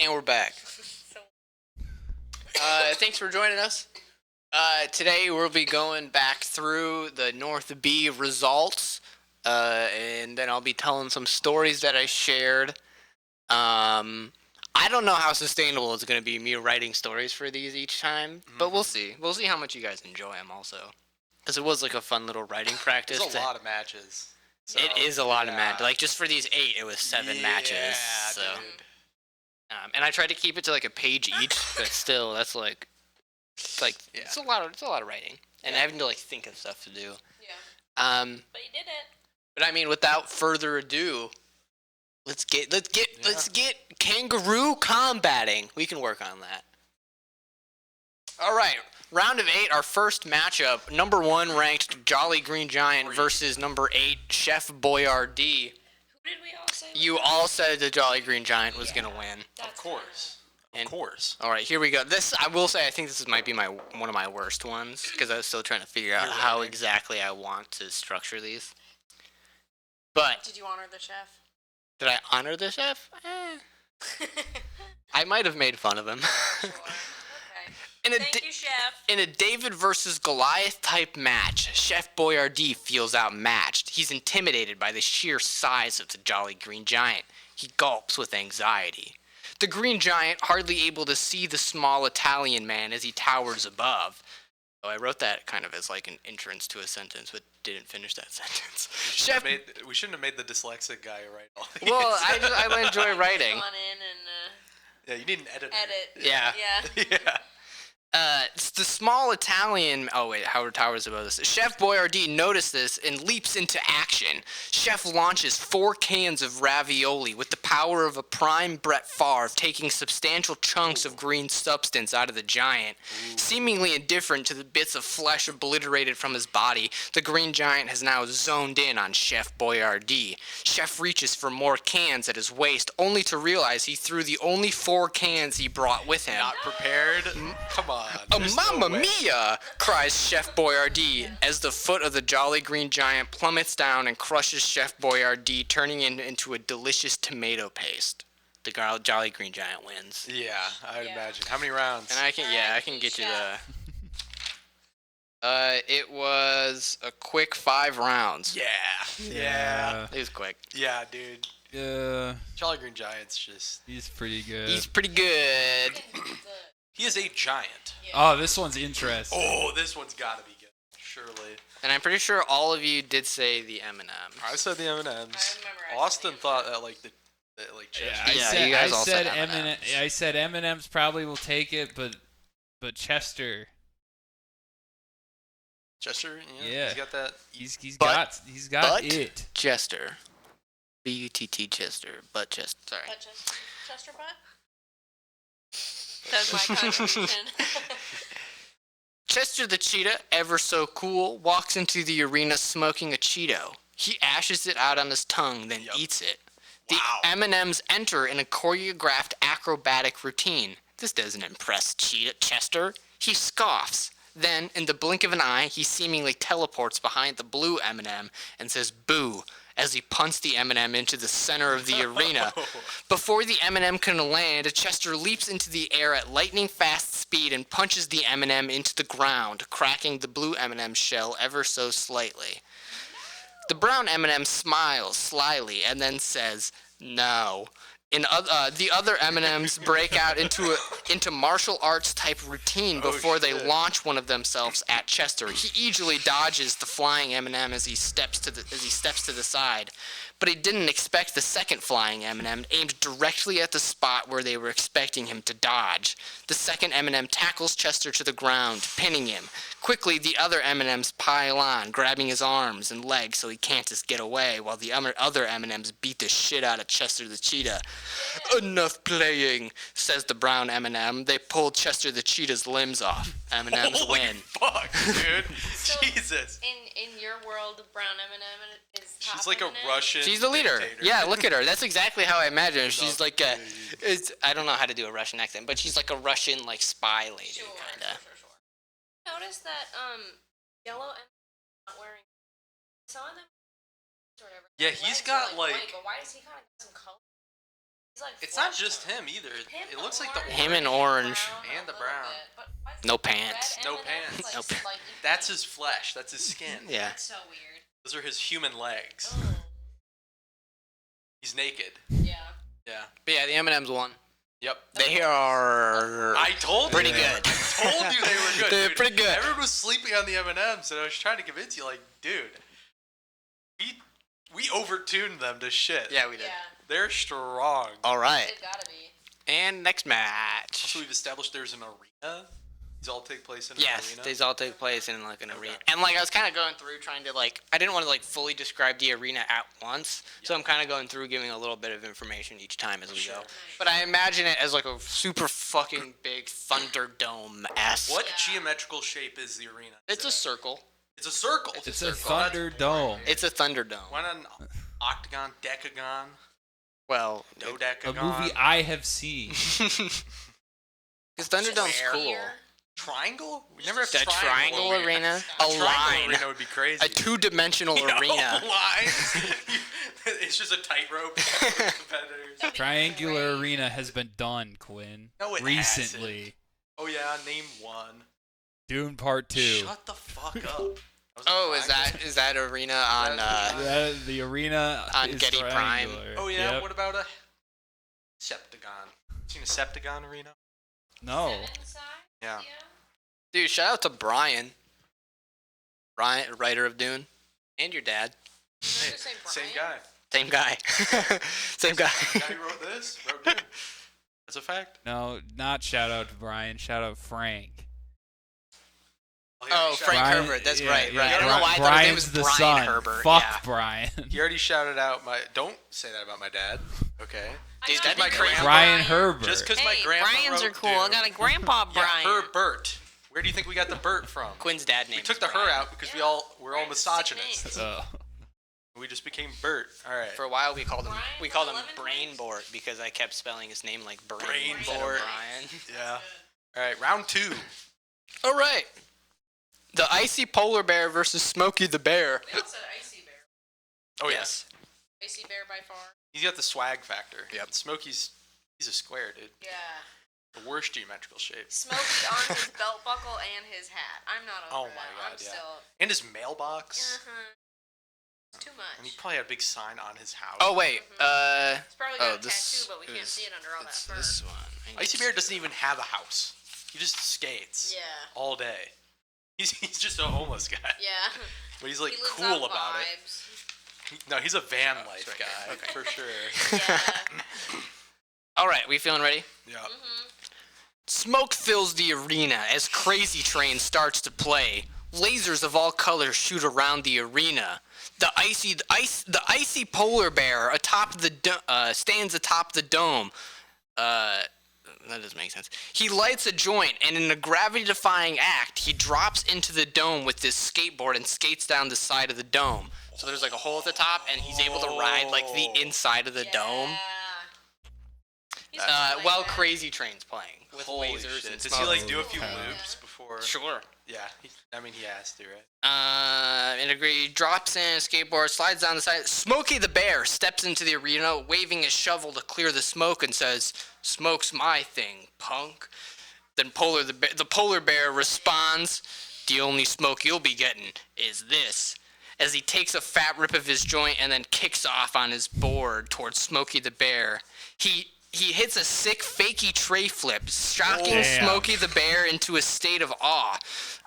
And we're back. Thanks for joining us. Today we'll be going back through the North B results, and then I'll be telling some stories that I shared. I don't know how sustainable it's going to be me writing stories for these each time, but we'll see. We'll see how much you guys enjoy them also. Because it was like a fun little writing practice. It's a lot of matches. So, it is a lot of matches. Like just for these 8, it was 7 matches. So. Dude. And I tried to keep it to like a page each, but still, that's like, it's a lot of writing, and having to like think of stuff to do. Yeah. But you did it. But I mean, without further ado, let's get kangaroo combating. We can work on that. All right, round of 8, our first matchup. Number 1 ranked Jolly Green Giant versus number 8 Chef Boyardee. Who did we all say? You all said the Jolly Green Giant was gonna win. Of course. Of course. All right, here we go. This, I will say, I think this might be one of my worst ones because I was still trying to figure out how exactly I want to structure these. But did you honor the chef? Did I honor the chef? I might have made fun of him. Sure. Okay. Thank you, Chef. In a David versus Goliath type match, Chef Boyardee feels outmatched. He's intimidated by the sheer size of the Jolly Green Giant. He gulps with anxiety. The Green Giant, hardly able to see the small Italian man as he towers above. Oh, I wrote that kind of as like an entrance to a sentence, but didn't finish that sentence. We shouldn't have made the dyslexic guy write all these. Well, I enjoy writing. Gone in and, yeah, you need an editor. Yeah. Yeah. It's the small Italian. Oh wait, Howard Towers above this. Chef Boyardee noticed this and leaps into action. Chef launches 4 cans of ravioli with the power of a prime Brett Favre, taking substantial chunks of green substance out of the giant. Seemingly indifferent to the bits of flesh obliterated from his body, the Green Giant has now zoned in on Chef Boyardee. Chef reaches for more cans at his waist, only to realize he threw the only 4 cans he brought with him. Not prepared? Come on. Mamma mia! Cries Chef Boyardee as the foot of the Jolly Green Giant plummets down and crushes Chef Boyardee, turning it into a delicious tomato paste. The Jolly Green Giant wins. Yeah, I would imagine. How many rounds? And I can get you the... it was a quick 5 rounds. Yeah. It was quick. Yeah, dude. Yeah. Jolly Green Giant's just... He's pretty good. He's pretty good. He is a giant. Yeah. Oh, this one's interesting. Oh, this one's gotta be good. Surely. And I'm pretty sure all of you did say the M&M. I said the M&Ms. I remember Austin thought that like the you guys all said M&M. I said M&M's probably will take it, but Chester. Chester, yeah, he's got that. He's got it. Chester, B-U-T-T Chester, butt chest. Sorry. Butt chest. Chester butt. That was my contribution. Chester the cheetah, ever so cool, walks into the arena smoking a Cheeto. He ashes it out on his tongue, then eats it. The M&Ms enter in a choreographed acrobatic routine. This doesn't impress Chester. He scoffs. Then, in the blink of an eye, he seemingly teleports behind the blue M&M and says boo as he punts the M&M into the center of the arena. Before the M&M can land, Chester leaps into the air at lightning fast speed and punches the M&M into the ground, cracking the blue M&M shell ever so slightly. The brown M&M smiles slyly and then says, no. The other M&Ms break out into martial arts type routine before they launch one of themselves at Chester. He easily dodges the flying M&M as he steps to the side, but he didn't expect the second flying M&M aimed directly at the spot where they were expecting him to dodge. The second M&M tackles Chester to the ground, pinning him. Quickly, the other M&Ms pile on, grabbing his arms and legs so he can't just get away, while the other M&Ms beat the shit out of Chester the cheetah. Enough playing, says the brown M&M. They pull Chester the cheetah's limbs off. M&Ms win. Fuck, dude. So, Jesus. In your world, brown M&M is top She's like M&M? a Russian. She's the leader. dictator. Yeah, look at her. That's exactly how I imagine her. She's like a... I don't know how to do a Russian accent, but she's like a Russian like spy lady, Sure. kind of. Notice that yellow M not wearing some of them or whatever. Yeah, he's legs got are, like. white, but why does he kind of got some color? He's like It's not flushed just out. him either. Him, It looks like the orange, Him and orange. And the a little brown. bit, but why is No the pants. red No M&Ms, pants. like, Nope. slightly That's pink? his flesh. That's his skin. Yeah. That's so weird. Those are his human legs. Ugh. He's naked. Yeah. Yeah. But yeah, the M&Ms won. Yep. They are I told pretty you. good. I told you they were good. They're dude. pretty good. Everyone was sleeping on the M&Ms, and I was trying to convince you, like, dude, we overtuned them to shit. Yeah, we did. Yeah. They're strong. All right. It gotta be. And next match. Also, we've established there's an arena. These all take place in an Yes, arena. these all take place in like an Okay. arena. And like I was kind of going through trying to like I didn't want to like fully describe the arena at once. So I'm kind of going through giving a little bit of information each time as we go. But I imagine it as like a super fucking big Thunderdome-esque. What geometrical shape is the arena? It's a circle. It's a circle. It's a circle. Thunderdome. It's a Thunderdome. Why not an octagon, decagon, Well, A dodecagon? movie I have seen. because Thunderdome's Square. cool. Triangle? We never have The triangle arena, a Triangle line, arena would be crazy. a two-dimensional arena. Lines. It's just a tightrope. Competitors. That'd be Triangular great. arena has been done, Quinn. No, it recently. Oh yeah, name one. Dune Part 2. Shut the fuck up. Oh, is that arena on? The arena On is Getty Prime. triangular. Oh yeah, Yep. what about a Septagon? Seen a Septagon arena? No. Seven side? Yeah. Dude, shout out to Brian. Brian, writer of Dune, and your dad. Hey, Just say same Brian? guy. Same guy. Same guy. The guy who wrote this wrote Dune. That's a fact. No, not shout out to Brian. Shout out Frank. Oh, he Frank already Brian- Herbert. That's yeah, right. yeah, Right. I don't know why I thought his name Brian's was the Brian son. Herbert. Fuck Yeah. Brian. He already shouted out my. Don't say that about my dad. Okay. Dude, I that's got my a grandpa. Brian Herbert. Just because my Hey, grandpa Brian's wrote are cool. I Dune. got a grandpa Brian. Yeah, Herbert. Where do you think we got the Bert from? Quinn's dad name. We took is the her Brian. out because we're all Brian's a sick misogynists. name. We just became Bert. All right. For a while, we called him Brian with 11 Brainbort because I kept spelling his name like Brain Brainbort. instead of Brian. Yeah. All right. Round 2. All right. The icy polar bear versus Smokey the bear. We all said Icy Bear. Oh Yes. Icy Bear by far. He's got the swag factor. Yep. Smokey's he's a square, dude. Yeah. The worst geometrical shape. Smokey on his belt buckle and his hat. I'm not over Oh my that. God, I'm yeah. still. And his mailbox. It's too And he much. probably had a big sign on his house. Oh wait. It's probably got a this tattoo, but we can't is- see it under all that it's fur. this one. Icy Bear doesn't even have a house. He just skates Yeah. all day. He's just a homeless guy. Yeah. But he's like He lives cool on about vibes. it. No, he's a van life right. guy Okay. for sure. Yeah. All right, we feeling ready? Yeah. Smoke fills the arena as Crazy Train starts to play. Lasers of all colors shoot around the arena. The icy polar bear stands atop the dome. That doesn't make sense. He lights a joint, and in a gravity-defying act, he drops into the dome with his skateboard and skates down the side of the dome. So there's like a hole at the top, and he's able to ride like the inside of the dome. He's like While that. Crazy Train's playing with Holy lasers shit. and Does smoke. he like do a few Okay. loops before? Sure. Yeah. He has to, right? And agree, drops in a skateboard, slides down the side. Smokey the bear steps into the arena, waving his shovel to clear the smoke, and says, "Smoke's my thing, punk." Then the polar bear responds, "The only smoke you'll be getting is this," as he takes a fat rip of his joint and then kicks off on his board towards Smokey the bear. He hits a sick fakey tray flip, shocking Damn. Smokey the bear into a state of awe.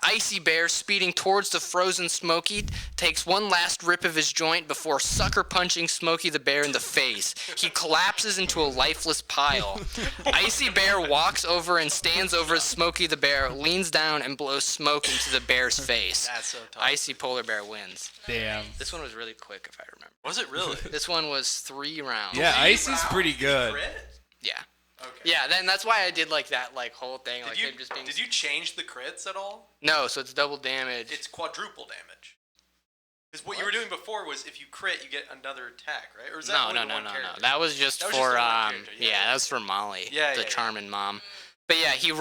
Icy Bear, speeding towards the frozen Smokey, takes one last rip of his joint before sucker punching Smokey the bear in the face. He collapses into a lifeless pile. Icy Bear walks over and stands over Smokey the bear, leans down and blows smoke into the bear's face. That's so tough. Icy Polar Bear wins. Damn. This one was really quick, if I remember. Was it really? This one was 3 rounds. Yeah, Icy's pretty good. Crit? Yeah. Okay. Yeah, then that's why I did like that whole thing. Like him just being... Did you change the crits at all? No, so it's double damage. It's quadruple damage. Because what you were doing before was if you crit, you get another attack, right? Or is that No. only the one character? That was just That was for just the one character, yeah, yeah. that was for Molly, Yeah, the yeah. charming mom. But yeah, he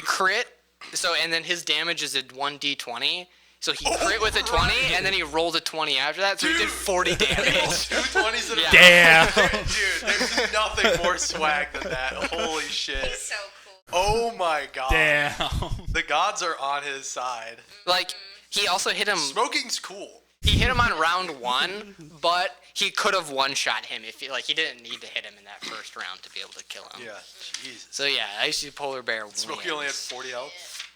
crit. So and then his damage is at 1d20. So he crit with a 20, and then he rolled a 20 after that, so he did 40 damage. 2 20s in a Damn. Dude, there's nothing more swag than that. Holy shit. He's so cool. Oh my god. Damn. The gods are on his side. Like, he also hit him. Smoking's cool. He hit him on round 1, but he could have one-shot him if he didn't need to hit him in that first round to be able to kill him. Yeah, Jesus. So yeah, I see Polar Bear wins. Smokey only had 40 health.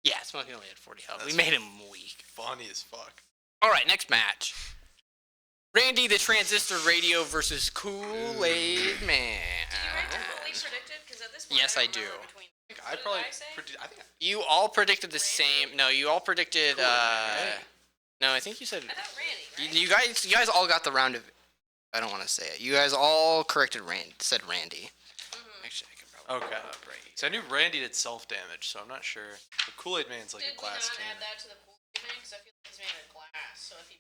Yeah, Smokey only had 40 health. That's We made him weak. Funny as fuck. All right, next match. Randy the Transistor Radio versus Kool-Aid Man. Do you remember what we predicted? Because at this point, Yes, I do. I What probably did I say? I think You all predicted the same. No, you all predicted. No, I think you said. I thought Randy, right? You guys all got the round of. I don't want to say it. You guys all corrected said Randy. Actually, I could probably. Okay. So I knew Randy did self-damage, so I'm not sure. The Kool-Aid Man's like Did a we not glass add cannon. that to the Kool-Aid Man? Because I feel like he's made of glass. So if he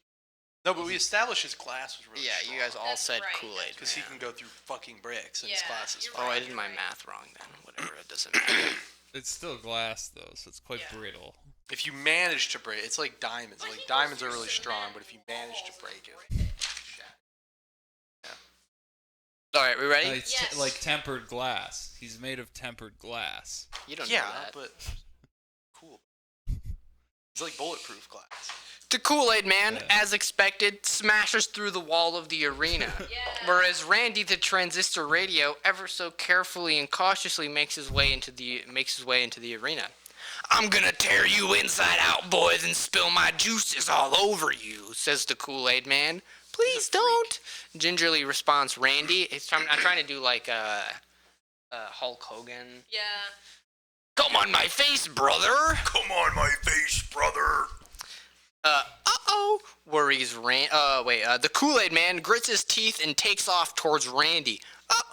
No, but we established his glass was really Yeah, strong. you guys all That's said right, Kool-Aid. Because he can go through fucking bricks, and his Yeah, glass is you're fine. Oh, I right, did you're my right. math wrong then. Whatever, it doesn't matter. It's still glass though, so it's quite Yeah. brittle. If you manage to break, it's like diamonds. But Like he diamonds goes are really through strong, cement but if you manage to walls break and it, All right, we ready? It's Yes. like tempered glass. He's made of tempered glass. You don't know yeah, that. but cool. It's like bulletproof glass. The Kool-Aid Man, Yeah. as expected, smashes through the wall of the arena. Yeah. Whereas Randy the Transistor Radio ever so carefully and cautiously makes his way into the arena. I'm gonna tear you inside out, boys, and spill my juices all over you, says the Kool-Aid Man. Please don't, gingerly responds Randy. I'm trying to do like Hulk Hogan. Yeah. Come on my face, brother. Come on, my face, brother. Worries the Kool-Aid Man grits his teeth and takes off towards Randy.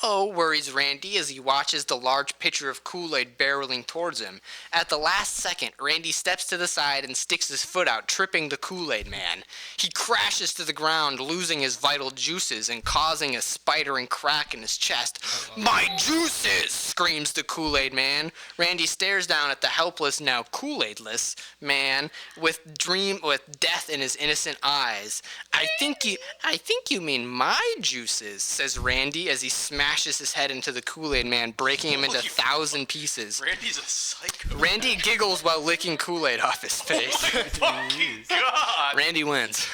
Worries Randy as he watches the large pitcher of Kool-Aid barreling towards him. At the last second, Randy steps to the side and sticks his foot out, tripping the Kool-Aid Man. He crashes to the ground, losing his vital juices and causing a spidering crack in his chest. My juices! Screams the Kool-Aid Man. Randy stares down at the helpless, now Kool-Aidless man with death in his innocent eyes. I think you mean my juices, says Randy as he smashes his head into the Kool-Aid Man, breaking him into Holy 1,000 pieces. Randy's a psycho. Randy giggles while licking Kool-Aid off his face. Fucking god. Randy wins.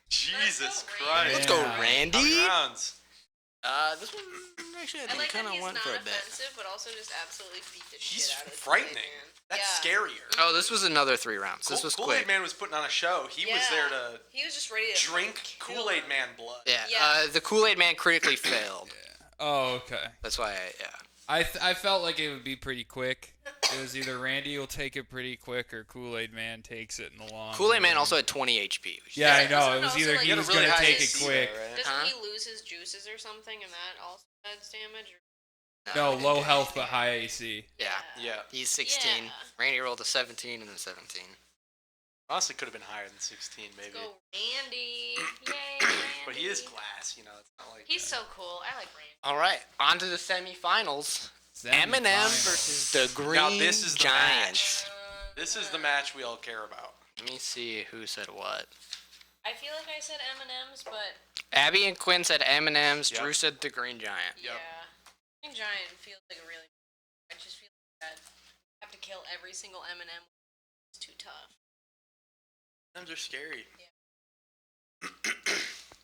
Jesus Let's go, Christ. Let's go, Yeah. Randy. Rounds. This one actually I I think like kind that of he's went not for a bit. offensive, but also just absolutely beat the He's shit out of the frightening. Kool-Aid Man. That's Yeah. scarier. Oh, this was another 3 rounds. This was Kool-Aid quick. Man was putting on a show. He was there to He was just ready to drink kill Kool-Aid him. Man blood. Yeah. Yeah. The Kool-Aid Man critically failed. Oh, okay. That's why. I felt like it would be pretty quick. It was either Randy will take it pretty quick or Kool-Aid Man takes it in the long. Kool-Aid Man run. also had 20 HP. Which Yeah, I Wasn't know. it It was also either like- he You was had a really gonna high take it AC quick. right? Doesn't Huh? he lose his juices or something, and that also adds damage? No, he didn't low do health anything. but high AC. Yeah. Yeah. He's 16. Yeah. Randy rolled a 17 and a 17. Honestly, could have been higher than 16, maybe. Go Randy. Yay, Randy. But he is glass, you know. It's not like. He's so cool. I like Randy. All right, on to the semifinals. Eminem Semifinals. versus the Green Now this is the Giants. This is the match we all care about. Let me see who said what. I feel like I said M&M's, but Abby and Quinn said M&M's. Yep. Drew said the Green Giant. Yep. yeah. Green Giant feels like a really. I just feel like that. I have to kill every single M&M. It's too tough. Times are scary.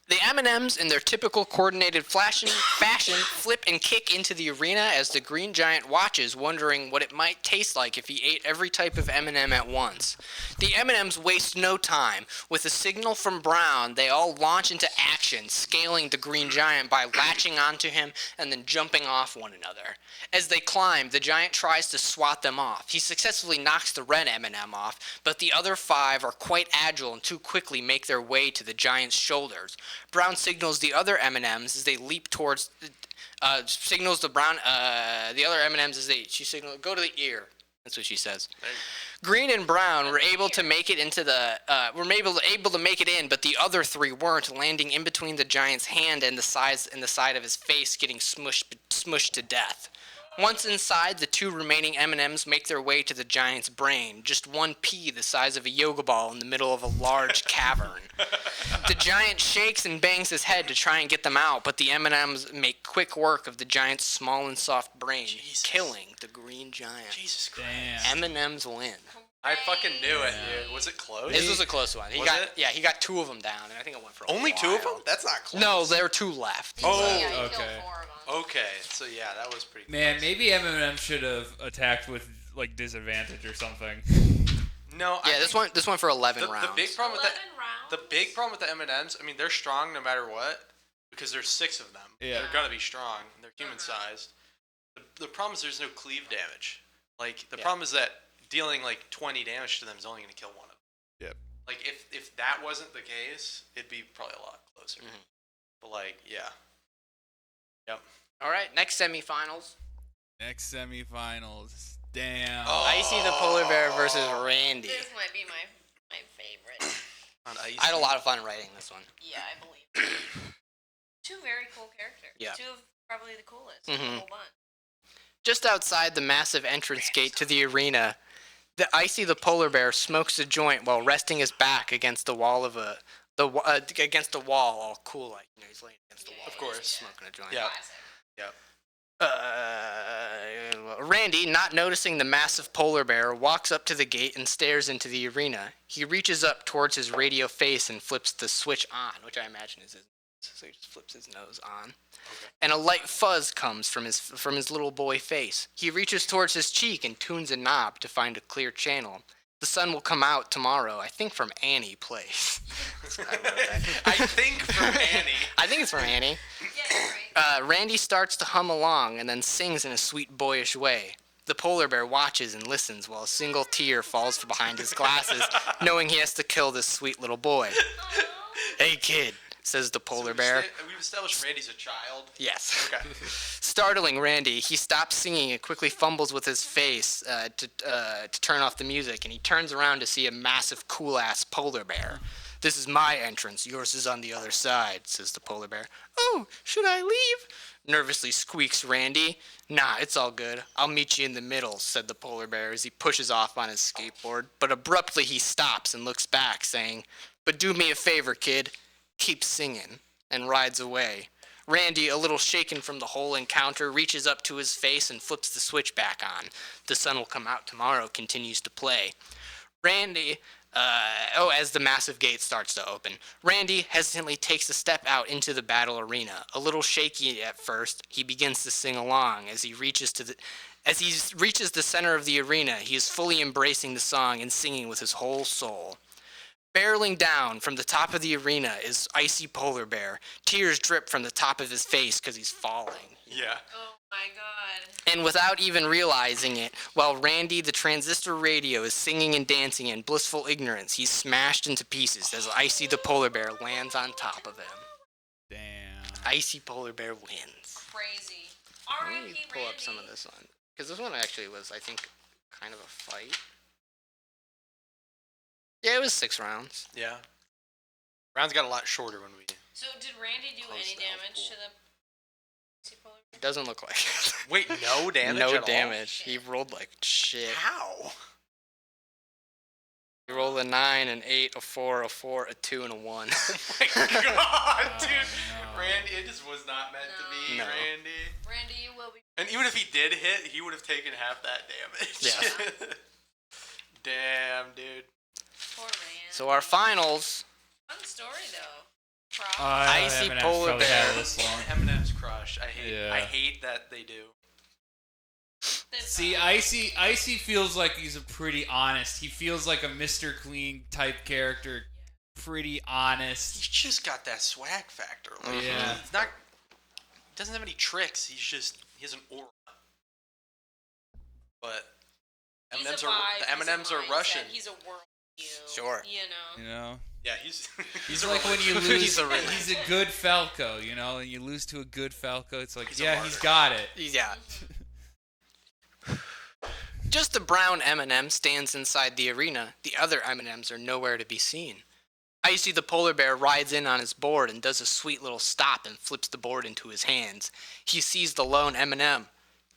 The M&Ms, in their typical coordinated fashion, flip and kick into the arena as the Green Giant watches, wondering what it might taste like if he ate every type of M&M at once. The M&Ms waste no time. With a signal from Brown, they all launch into action, scaling the Green Giant by latching onto him and then jumping off one another. As they climb, the Giant tries to swat them off. He successfully knocks the red M&M off, but the other 5 are quite agile and too quickly make their way to the Giant's shoulders. Brown signals the other M&Ms as they leap towards. Signals the Brown. The other M&Ms as she signals go to the ear. That's what she says. Green and Brown were able to make it into the. Able to make it in, but the other 3 weren't, landing in between the Giant's hand and the side of his face, getting smushed to death. Once inside, the 2 remaining M&Ms make their way to the giant's brain, just one pea the size of a yoga ball in the middle of a large cavern. The giant shakes and bangs his head to try and get them out, but the M&Ms make quick work of the giant's small and soft brain, killing the green giant. Jesus Christ. Damn. M&Ms win. I fucking knew it, dude. Was it close? This was a close one. He got 2 of them down, and I think it went for a Only while. 2 of them? That's not close. No, there are 2 left. Oh, Yeah, you killed okay. 4 of them. Okay, so yeah, that was pretty Man, close. maybe M&M should have attacked with like disadvantage or something. No, Yeah, this one for 11 the rounds. big problem with 11 rounds? the big problem with the M&Ms, I mean, they're strong no matter what because there's 6 of them. Yeah. They're gonna be strong. And they're human sized. The problem is there's no cleave damage. Like the problem is that dealing like 20 damage to them is only gonna kill one of them. Yep. Like if that wasn't the case, it'd be probably a lot closer. But like, yeah. Yep. All right, next semifinals. Next semifinals. Damn. Icy the polar bear versus Randy. This might be my favorite. On ice. I had a lot of fun writing this one. Yeah, I believe. 2 very cool characters. Yeah. 2 of probably the coolest of the whole bunch. Just outside the massive entrance gate to the arena, the Icy the polar bear smokes a joint while resting his back against the wall of against the wall, all cool like he's laying against the wall. Of course. Smoking a joint. Yeah. Classic. Yep. Randy, not noticing the massive polar bear, walks up to the gate and stares into the arena. He reaches up towards his radio face and flips the switch on, which I imagine is his. So he just flips his nose on. Okay. And a light fuzz comes from his little boy face. He reaches towards his cheek and tunes a knob to find a clear channel. The sun will come out tomorrow, I think from Annie Place. I think from Annie. I think it's from Annie. Yeah, right. Randy starts to hum along and then sings in a sweet boyish way. The polar bear watches and listens while a single tear falls from behind his glasses, knowing he has to kill this sweet little boy. Hey kid, says the polar bear. We've established Randy's a child. Yes. Okay. Startling Randy, he stops singing and quickly fumbles with his face to turn off the music, and he turns around to see a massive, cool-ass polar bear. This is my entrance. Yours is on the other side, says the polar bear. Oh, should I leave? Nervously squeaks Randy. Nah, it's all good. I'll meet you in the middle, said the polar bear as he pushes off on his skateboard. But abruptly he stops and looks back, saying, But do me a favor, kid. Keep singing, and rides away. Randy, a little shaken from the whole encounter, reaches up to his face and flips the switch back on. The sun will come out tomorrow continues to play. Randy, as the massive gate starts to open, Randy hesitantly takes a step out into the battle arena. A little shaky at first, he begins to sing along. As he reaches the center of the arena, he is fully embracing the song and singing with his whole soul. Barreling down from the top of the arena is Icy Polar Bear. Tears drip from the top of his face because he's falling. Yeah. Oh my god. And without even realizing it, while Randy, the transistor radio, is singing and dancing in blissful ignorance, he's smashed into pieces as Icy the Polar Bear lands on top of him. Damn. Icy Polar Bear wins. Crazy. Let R.I.P. me Randy. pull up some of this one. Because this one actually was, I think, kind of a fight. Yeah, it was 6 rounds. Yeah. Rounds got a lot shorter when we. So did Randy do Close any to health damage pool. to the Icy polar bear? Doesn't look like it. Wait, no damage. No at all? damage. He rolled like shit. How? He rolled a 9, an 8, a 4, a 4, a 2, and a 1. My God, dude. no. Randy, it just was not meant to be, No. Randy. Randy, you will be. And even if he did hit, he would have taken half that damage. Yes. Damn, dude. Poor Randy. So our finals. Fun story though. Props. Icy M&M's polar probably bear. had this long. Eminem's crush. I hate. Yeah. I hate that they do. That's See, fine. Icy feels like he's a pretty honest. He feels like a Mr. Clean type character. Pretty honest. He's just got that swag factor. Like, Yeah. He's not. He doesn't have any tricks. He has an aura. But He's M&Ms a are vibe, the he's a M&Ms are mindset, Russian. He's a world view. Sure. You know. You know? Yeah, he's. He's a like when you religion. lose. He's a religion. He's a good Falco, you know, and you lose to a good Falco. It's like, He's a yeah, martyr. he's got it. Yeah. Just a brown M&M stands inside the arena. The other M&Ms are nowhere to be seen. Icy the polar bear rides in on his board and does a sweet little stop and flips the board into his hands. He sees the lone M&M.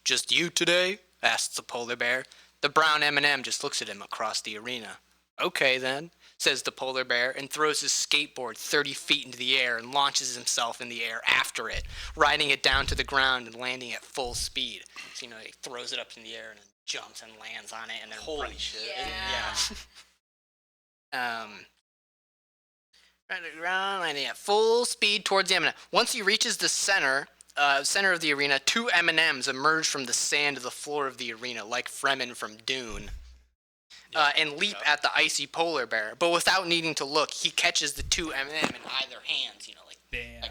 Just you today? Asks the polar bear. The brown M&M just looks at him across the arena. Okay, then, says the polar bear, and throws his skateboard 30 feet into the air and launches himself in the air after it, riding it down to the ground and landing at full speed. So, he throws it up in the air and then jumps and lands on it. And then Holy shit. Yeah. Right to the ground, landing at full speed towards the M&M. Once he reaches the center of the arena, 2 M&Ms emerge from the sand of the floor of the arena, like Fremen from Dune. And leap at the icy polar bear. But without needing to look, he catches the 2 M&M in either hands, Damn.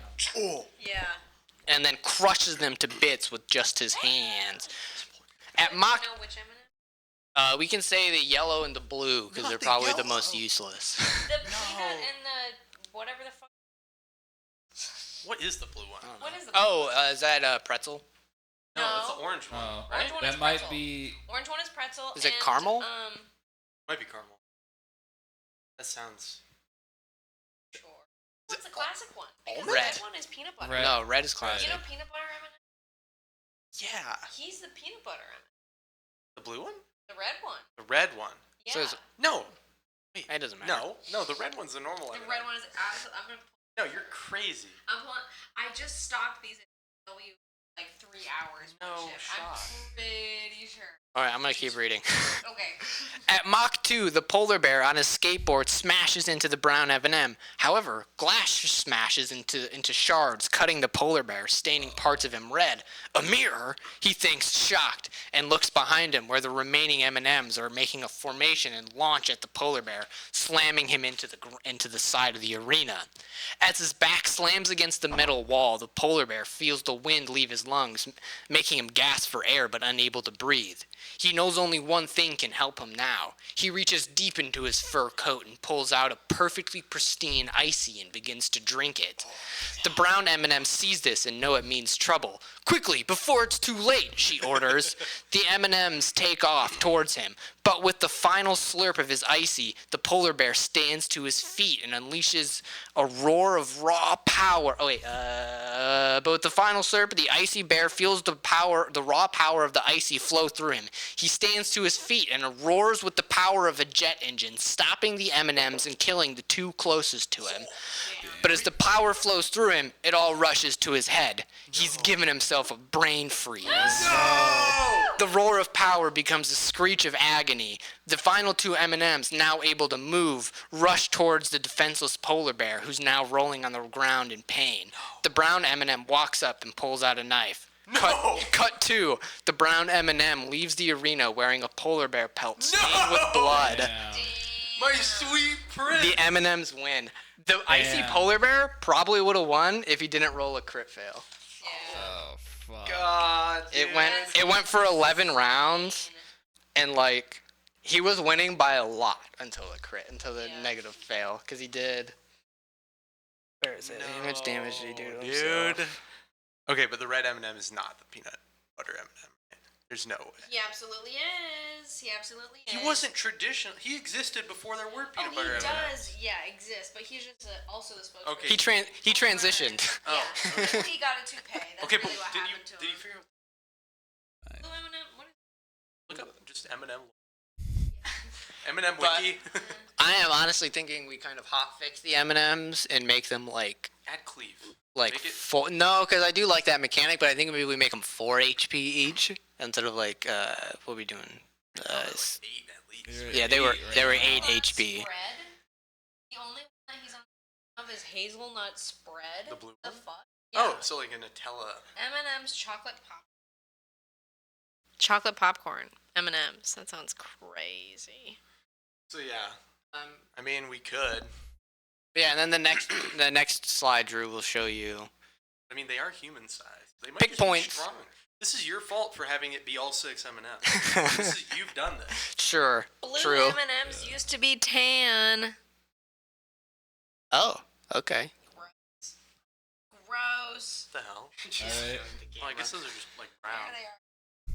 Yeah. and then crushes them to bits with just his hands. At Mach, know which M&M? we can say the yellow and the blue because they're probably the most useless. The peanut and the whatever the fuck. What is the blue one? What is the? Is that pretzel? No, that's the orange one, Oh. right? Orange one That is might pretzel. be. Orange one is pretzel. Is it and, caramel? Might be caramel. That sounds. Sure. What's the classic one? Because Almond? the Red. red one is peanut butter. Red. No, red is classic. You know peanut butter M&M? Yeah. He's the peanut butter M&M. The blue one? The red one. The red one. Yeah. So is it- No. It doesn't matter. No, the red one's the normal the M&M. red one is. I'm gonna. No, you're crazy. I'm pulling. I just stocked these at W like 3 hours. No one ship. shot. I'm pretty sure. All right, I'm going to keep reading. Okay. At Mach 2, the polar bear on his skateboard smashes into the brown M&M. However, glass smashes into shards, cutting the polar bear, staining parts of him red. A mirror, he thinks, shocked, and looks behind him where the remaining M&Ms are making a formation and launch at the polar bear, slamming him into the side of the arena. As his back slams against the metal wall, the polar bear feels the wind leave his lungs, making him gasp for air but unable to breathe. He knows only one thing can help him now. He reaches deep into his fur coat and pulls out a perfectly pristine icy and begins to drink it. The brown M&M sees this and know it means trouble. Quickly, before it's too late, she orders. The M&Ms take off towards him, but with the final slurp of his icy, the polar bear stands to his feet and unleashes a roar of raw power. But with the final slurp, the icy bear feels the raw power of the icy flow through him. He stands to his feet and roars with the power of a jet engine, stopping the M&Ms and killing the 2 closest to him. But as the power flows through him, it all rushes to his head. He's given himself a brain freeze. The roar of power becomes a screech of agony. The final 2 M&Ms, now able to move, rush towards the defenseless polar bear, who's now rolling on the ground in pain. The brown M&M walks up and pulls out a knife. Cut 2. The brown M&M leaves the arena wearing a polar bear pelt stained with blood. Damn. My sweet prince. The M&Ms win. The icy polar bear probably would have won if he didn't roll a crit fail. Yeah. Oh fuck. God. It dude. went for 11 rounds, and he was winning by a lot until the negative fail, because he did. Where is it? How much damage did he do to himself? Dude. Okay, but the red M&M is not the peanut butter M&M. There's no way. He absolutely is. He absolutely is. He wasn't traditional. He existed before there were peanut butter he M&Ms. does, exist, but he's just also the spokesperson. Okay. He transitioned. Oh, Yeah, he got a toupee. That's Okay, really but what happened to did you him. figure out? Blue M&M, what is Look up just M&M. M&M But- wiki. I am honestly thinking we kind of hot fix the M&Ms and make them Add cleave. like Make it- 4. No, because I do like that mechanic, but I think maybe we make them 4 HP each instead of what are we doing? 8 at least. You're Yeah, at they were 8 right they were now. 8 Hazelnut HP. Spread? The only one that he's on of is hazelnut spread. The blue The one? fuck? Oh, so like a Nutella. M&M's chocolate pop. Chocolate popcorn. M&M's. That sounds crazy. So yeah. I mean, we could. Yeah, and then the next slide, Drew, will show you. I mean, they are human sized. They might Pick just be points. strong. This is your fault for having it be all 6 M&Ms. You've done this. Sure. Blue True. M&M's used to be tan. Oh, okay. Gross. What the hell? Alright. Well, I guess those are just like brown. There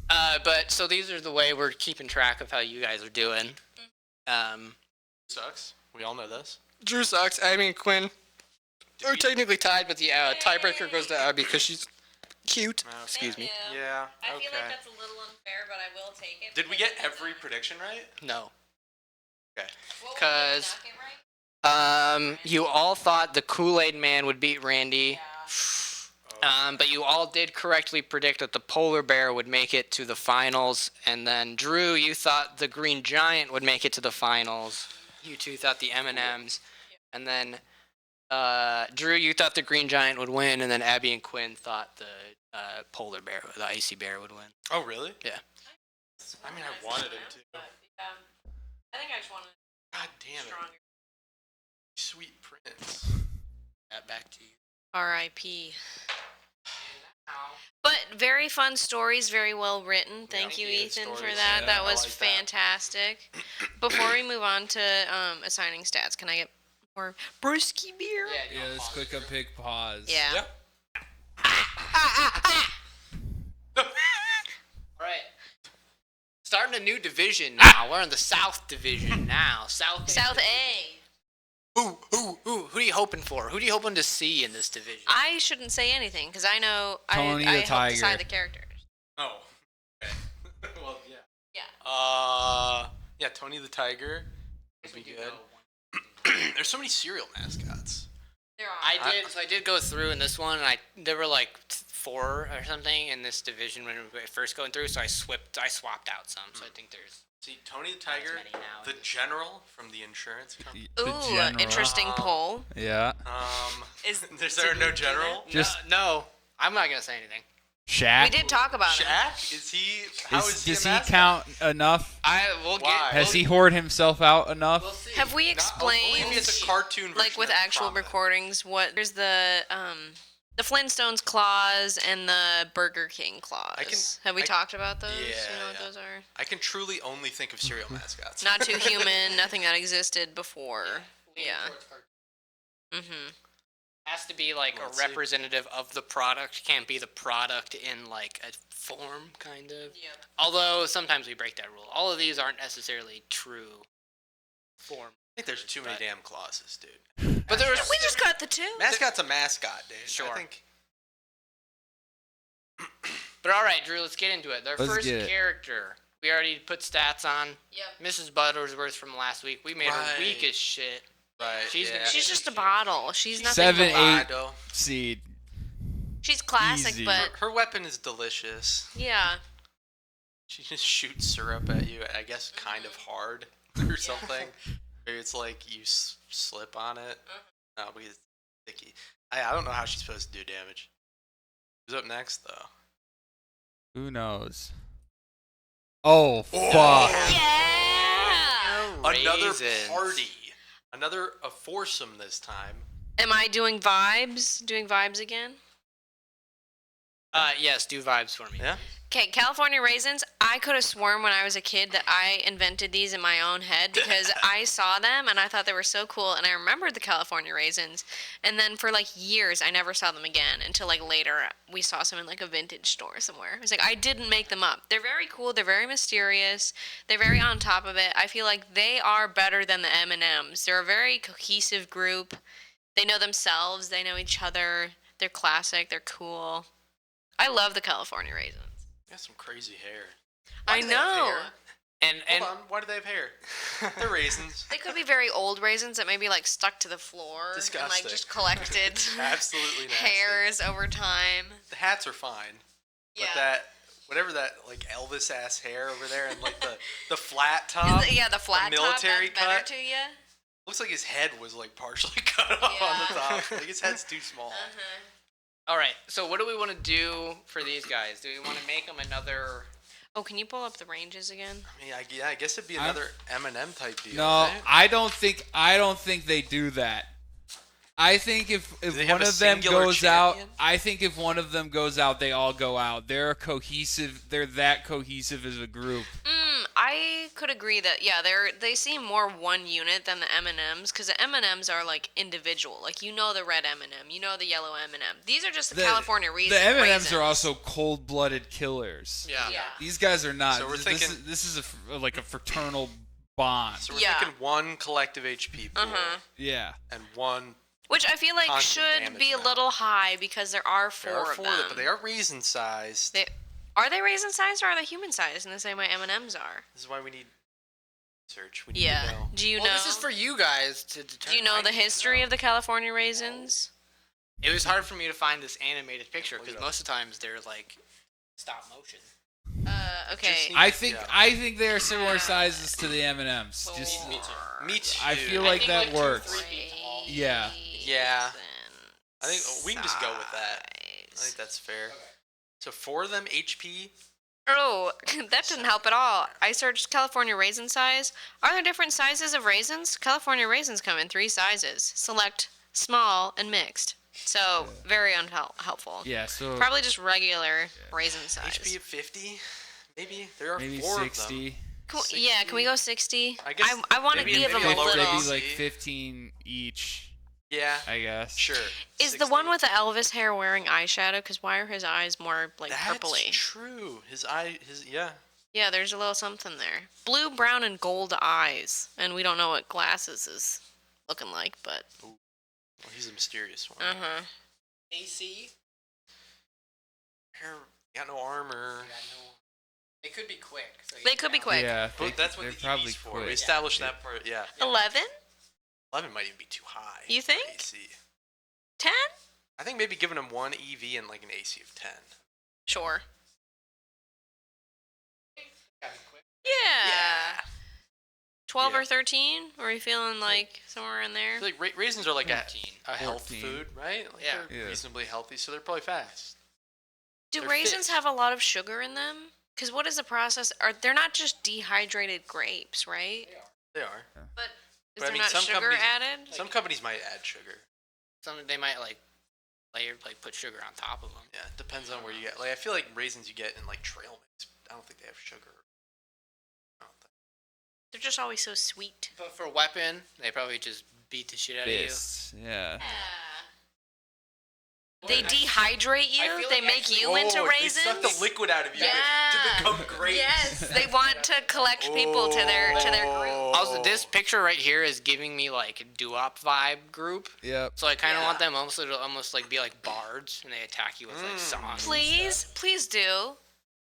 they are. But so these are the way we're keeping track of how you guys are doing. Sucks. We all know this. Drew sucks. I mean, Quinn. Did We're we- technically tied, but the tiebreaker goes to Abby because she's Cute. Oh, Excuse me. Thank you. Yeah. I Okay. feel like that's a little unfair, but I will take it. Did we because get it's every not- prediction right? No. Okay. What did we 'Cause- not get right? You all thought the Kool-Aid Man would beat Randy. But you all did correctly predict that the polar bear would make it to the finals. And then, Drew, you thought the Green Giant would make it to the finals. You two thought the M&Ms. And then, Drew, you thought the Green Giant would win. And then Abby and Quinn thought the polar bear, the icy bear would win. Oh, really? Yeah. I mean, I wanted him to. But, I think I just wanted God damn it. stronger. Sweet Prince. Back to you. R.I.P. But very fun stories, very well written. Thank you, good Ethan, for stories. that. Yeah, That I was like that. fantastic. Before we move on to assigning stats, can I get more brewski beer? Yeah, let's click a big pause. Yeah. Yep. All right. Starting a new division now. We're in the South Division now. South A. Who are you hoping for? Who do you hoping to see in this division? I shouldn't say anything because I know Tony I the help Tiger. decide the characters. Oh. Okay. Well, yeah. Yeah. Yeah, Tony the Tiger would be good. There's so many cereal mascots. There are. I did go through in this one, and there were like 4 or something in this division when we were first going through. So I swapped out some. So I think there's. See, Tony the Tiger, many now. the general from the insurance company. The Ooh, general. interesting poll. Yeah. Is There no general? Just No, I'm not gonna say anything. Shaq. We did talk about it. Shaq? Is he? How is he a Does he mascot? count enough? We'll Why? Has he hoarded himself out enough? We'll see. Have we Only explained, if it's a cartoon version like with of actual Promise. recordings, what there's the Flintstones claws and the Burger King claws? Have we talked about those? Yeah, You know what yeah. those are? I can truly only think of cereal mascots. Not too human, nothing that existed before. Leaning Yeah. towards cartoon. Mm-hmm. Has to be like Let's a see. representative of the product. Can't be the product in like a form, kind of. Yep. Although sometimes we break that rule. All of these aren't necessarily true form. I think there's too many But- damn clauses, dude. But there was We just got the 2. Mascot's a mascot, dude. Sure. I think. But all right, Drew, let's get into it. Their Let's first get it. character. We already put stats on. Yep. Mrs. Buttersworth from last week. We made her Right. weak as shit. Right. She's yeah. gonna- She's just a bottle. She's nothing. 7, but- 8 Bado. seed. She's classic, Easy. but Her weapon is delicious. yeah. She just shoots syrup at you, I guess, kind of hard or something. Maybe it's like you slip on it. No, because it's sticky. I don't know how she's supposed to do damage. Who's up next, though? Who knows? Oh, fuck. Yeah. Another Raisins. party. Another a foursome this time. Am I doing vibes? Doing vibes again? Yes, do vibes for me. Yeah. Okay, California raisins. I could have sworn when I was a kid that I invented these in my own head because I saw them and I thought they were so cool and I remembered the California raisins. And then for like years, I never saw them again until like later we saw some in like a vintage store somewhere. It was like I didn't make them up. They're very cool. They're very mysterious. They're very on top of it. I feel like they are better than the M&Ms. They're a very cohesive group. They know themselves. They know each other. They're classic. They're cool. I love the California raisins. They got some crazy hair. I do they have know. hair? And Hold on. Why do they have hair? They're raisins. They could be very old raisins that maybe like stuck to the floor and Disgusting. like just collected Absolutely nasty. hairs over time. The hats are fine. But that, whatever that, like Elvis ass hair over there and like the flat top. The flat military top, that's better cut. to you. Looks like his head was like partially cut off on the Yeah. top. Like his head's too small. Uh-huh. all right, so what do we want to do for these guys? Do we want to make them another? Oh, can you pull up the ranges again? I mean, I guess it'd be another Eminem type deal. No, right? I don't think they do that. I think if they have one a of them singular goes out, champion? I think if one of them goes out, they all go out. They're that cohesive as a group. I could agree that they seem more one unit than the M&Ms because the M&Ms are like individual. Like you know the red M&M, you know the yellow M&M. These are just the California The raisins. M&Ms are also cold-blooded killers. Yeah. These guys are not. So we're this thinking- is like a fraternal bond. So we're Yeah. thinking one collective HP pool Uh-huh. Yeah. and one. Which I feel like constant should damage be a amount. little high because there are There are four four of of them. them, but they are raisin sized. Are they raisin sized or are they human sized in the same way M&Ms are? This is why we need research. We need Yeah. to know. Do you Well, know? this is for you guys to determine. Do you know the history of the California raisins? It was hard for me to find this animated picture Look it because up. most of the times they're like stop motion. Okay. Just- I think Yeah. they are similar sizes to the M&Ms. Just Me too. I feel like that like 2 or works. 3 feet tall. Yeah. Yeah. I think we can just go with that. I think that's fair. So 4 of them HP. Oh, that didn't help at all. I searched California raisin size. Are there different sizes of raisins? California raisins come in 3 sizes. Select, small, and mixed. So, very unhelpful. Yeah, so Probably just regular raisin size. HP of 50. Maybe there are maybe 4 of them. 60. Yeah, can we go 60? I guess I want to maybe- give them maybe a lower little. Maybe like 60. 15 each, Yeah. I guess. Sure. Is 60. the one with the Elvis hair wearing eyeshadow? Because why are his eyes more like That's purpley? true. Yeah. Yeah, there's a little something there. Blue, brown, and gold eyes. And we don't know what glasses is looking like, but. Well, he's a mysterious one. Uh-huh. AC. Hair, got no armor. They could be quick. So They could be quick. Yeah, But that's what they're the probably EV's for. quick. We established that part. Yeah. 11? 11 might even be too high. You for think? AC. 10? I think maybe giving him 1 EV and like an AC of 10. Sure. Yeah. 12 Yeah. or 13? Are we feeling like somewhere in I there? feel like raisins are like a 14. health 14. food, right? Like Yeah. They're Yeah. reasonably healthy, so they're probably fast. Do they're raisins fit. have a lot of sugar in them? Because what is the process? They're not just dehydrated grapes, right? They are. But is But I there mean, not some sugar companies- added? Some companies might add sugar. Some they might like put sugar on top of them. Yeah, it depends on where you get. Like, I feel like raisins you get in like trail mix. I don't think they have sugar. I don't think. They're just always so sweet. But for weapon, they probably just beat the shit out of you. Fists. Yeah. They dehydrate I you. feel They like make actually- you into They raisins. suck the liquid out of you Yeah. to become grapes. Yes, they want to collect people to their group. Also, this picture right here is giving me like a doo-wop vibe group. Yep. So I kind of Yeah. want them also to almost like be like bards, and they attack you with like songs. Please, please do.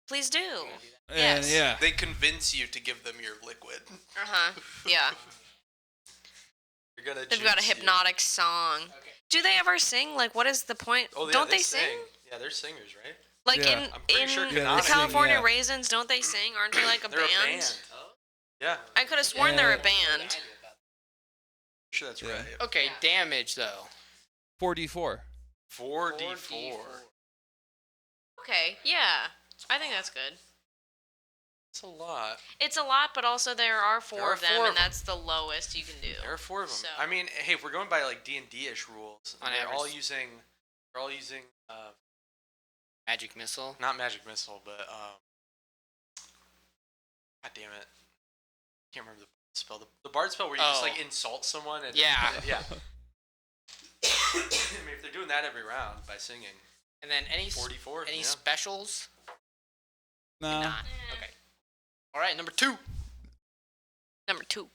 Please do. And Yes. yeah. They convince you to give them your liquid. Uh huh. Yeah. You're gonna. They've got a juice you. hypnotic song. Do they ever sing? Like, what is the point? Oh, yeah, Don't they sing? Yeah, they're singers, right? Like Yeah. I'm pretty sure in Canonic the sing, California yeah. Raisins, don't they sing? Aren't they like a They're band? a band. Yeah, I could have sworn they're a Yeah. band. sure that's Yeah. right. Okay, damage though. 4d4. 4d4. Okay, yeah. I think that's good. That's a lot. It's a lot, but also there are four There are of them, four of and them. that's the lowest you can do. There are 4 of them. So- I mean, hey, if we're going by like D&D-ish rules, On they're all average. using. They're all using. Magic missile. Not magic missile, but God damn it, can't remember the spell. The bard spell where you just Oh. like insult someone and Yeah. yeah. I mean, if they're doing that every round by singing, And then any 44. any yeah. specials? No. Not. Okay. All right, number 2. Number 2.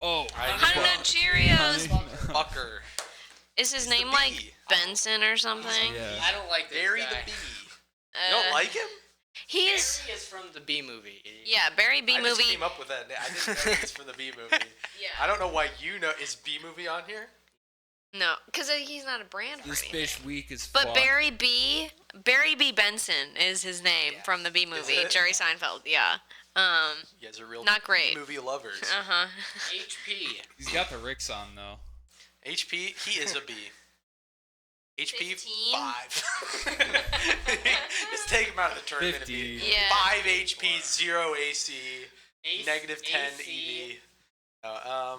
Oh. Honey Nut Cheerios. Fucker. Is his It's the name like bee. Benson or something? Yeah. I don't like this Barry guy. the Bee. You don't like him? He's Barry is from the B movie. yeah, Barry B I just movie. came up with that. I didn't know he's from the B movie. Yeah. I don't know why you know. Is B movie on here? No, because he's not a brand. This for anything. fish weak as But fuck. Barry B Benson is his name from the B movie. it? Jerry Seinfeld. Yeah. You guys are real Not great. B movie lovers. Uh huh. HP. He's got the Ricks on though. HP, he is a B. HP 15? 5. Just take him out of the tournament. 50. immediately. Yeah. 5 HP, 0 AC, Ace- negative 10 AC. EV.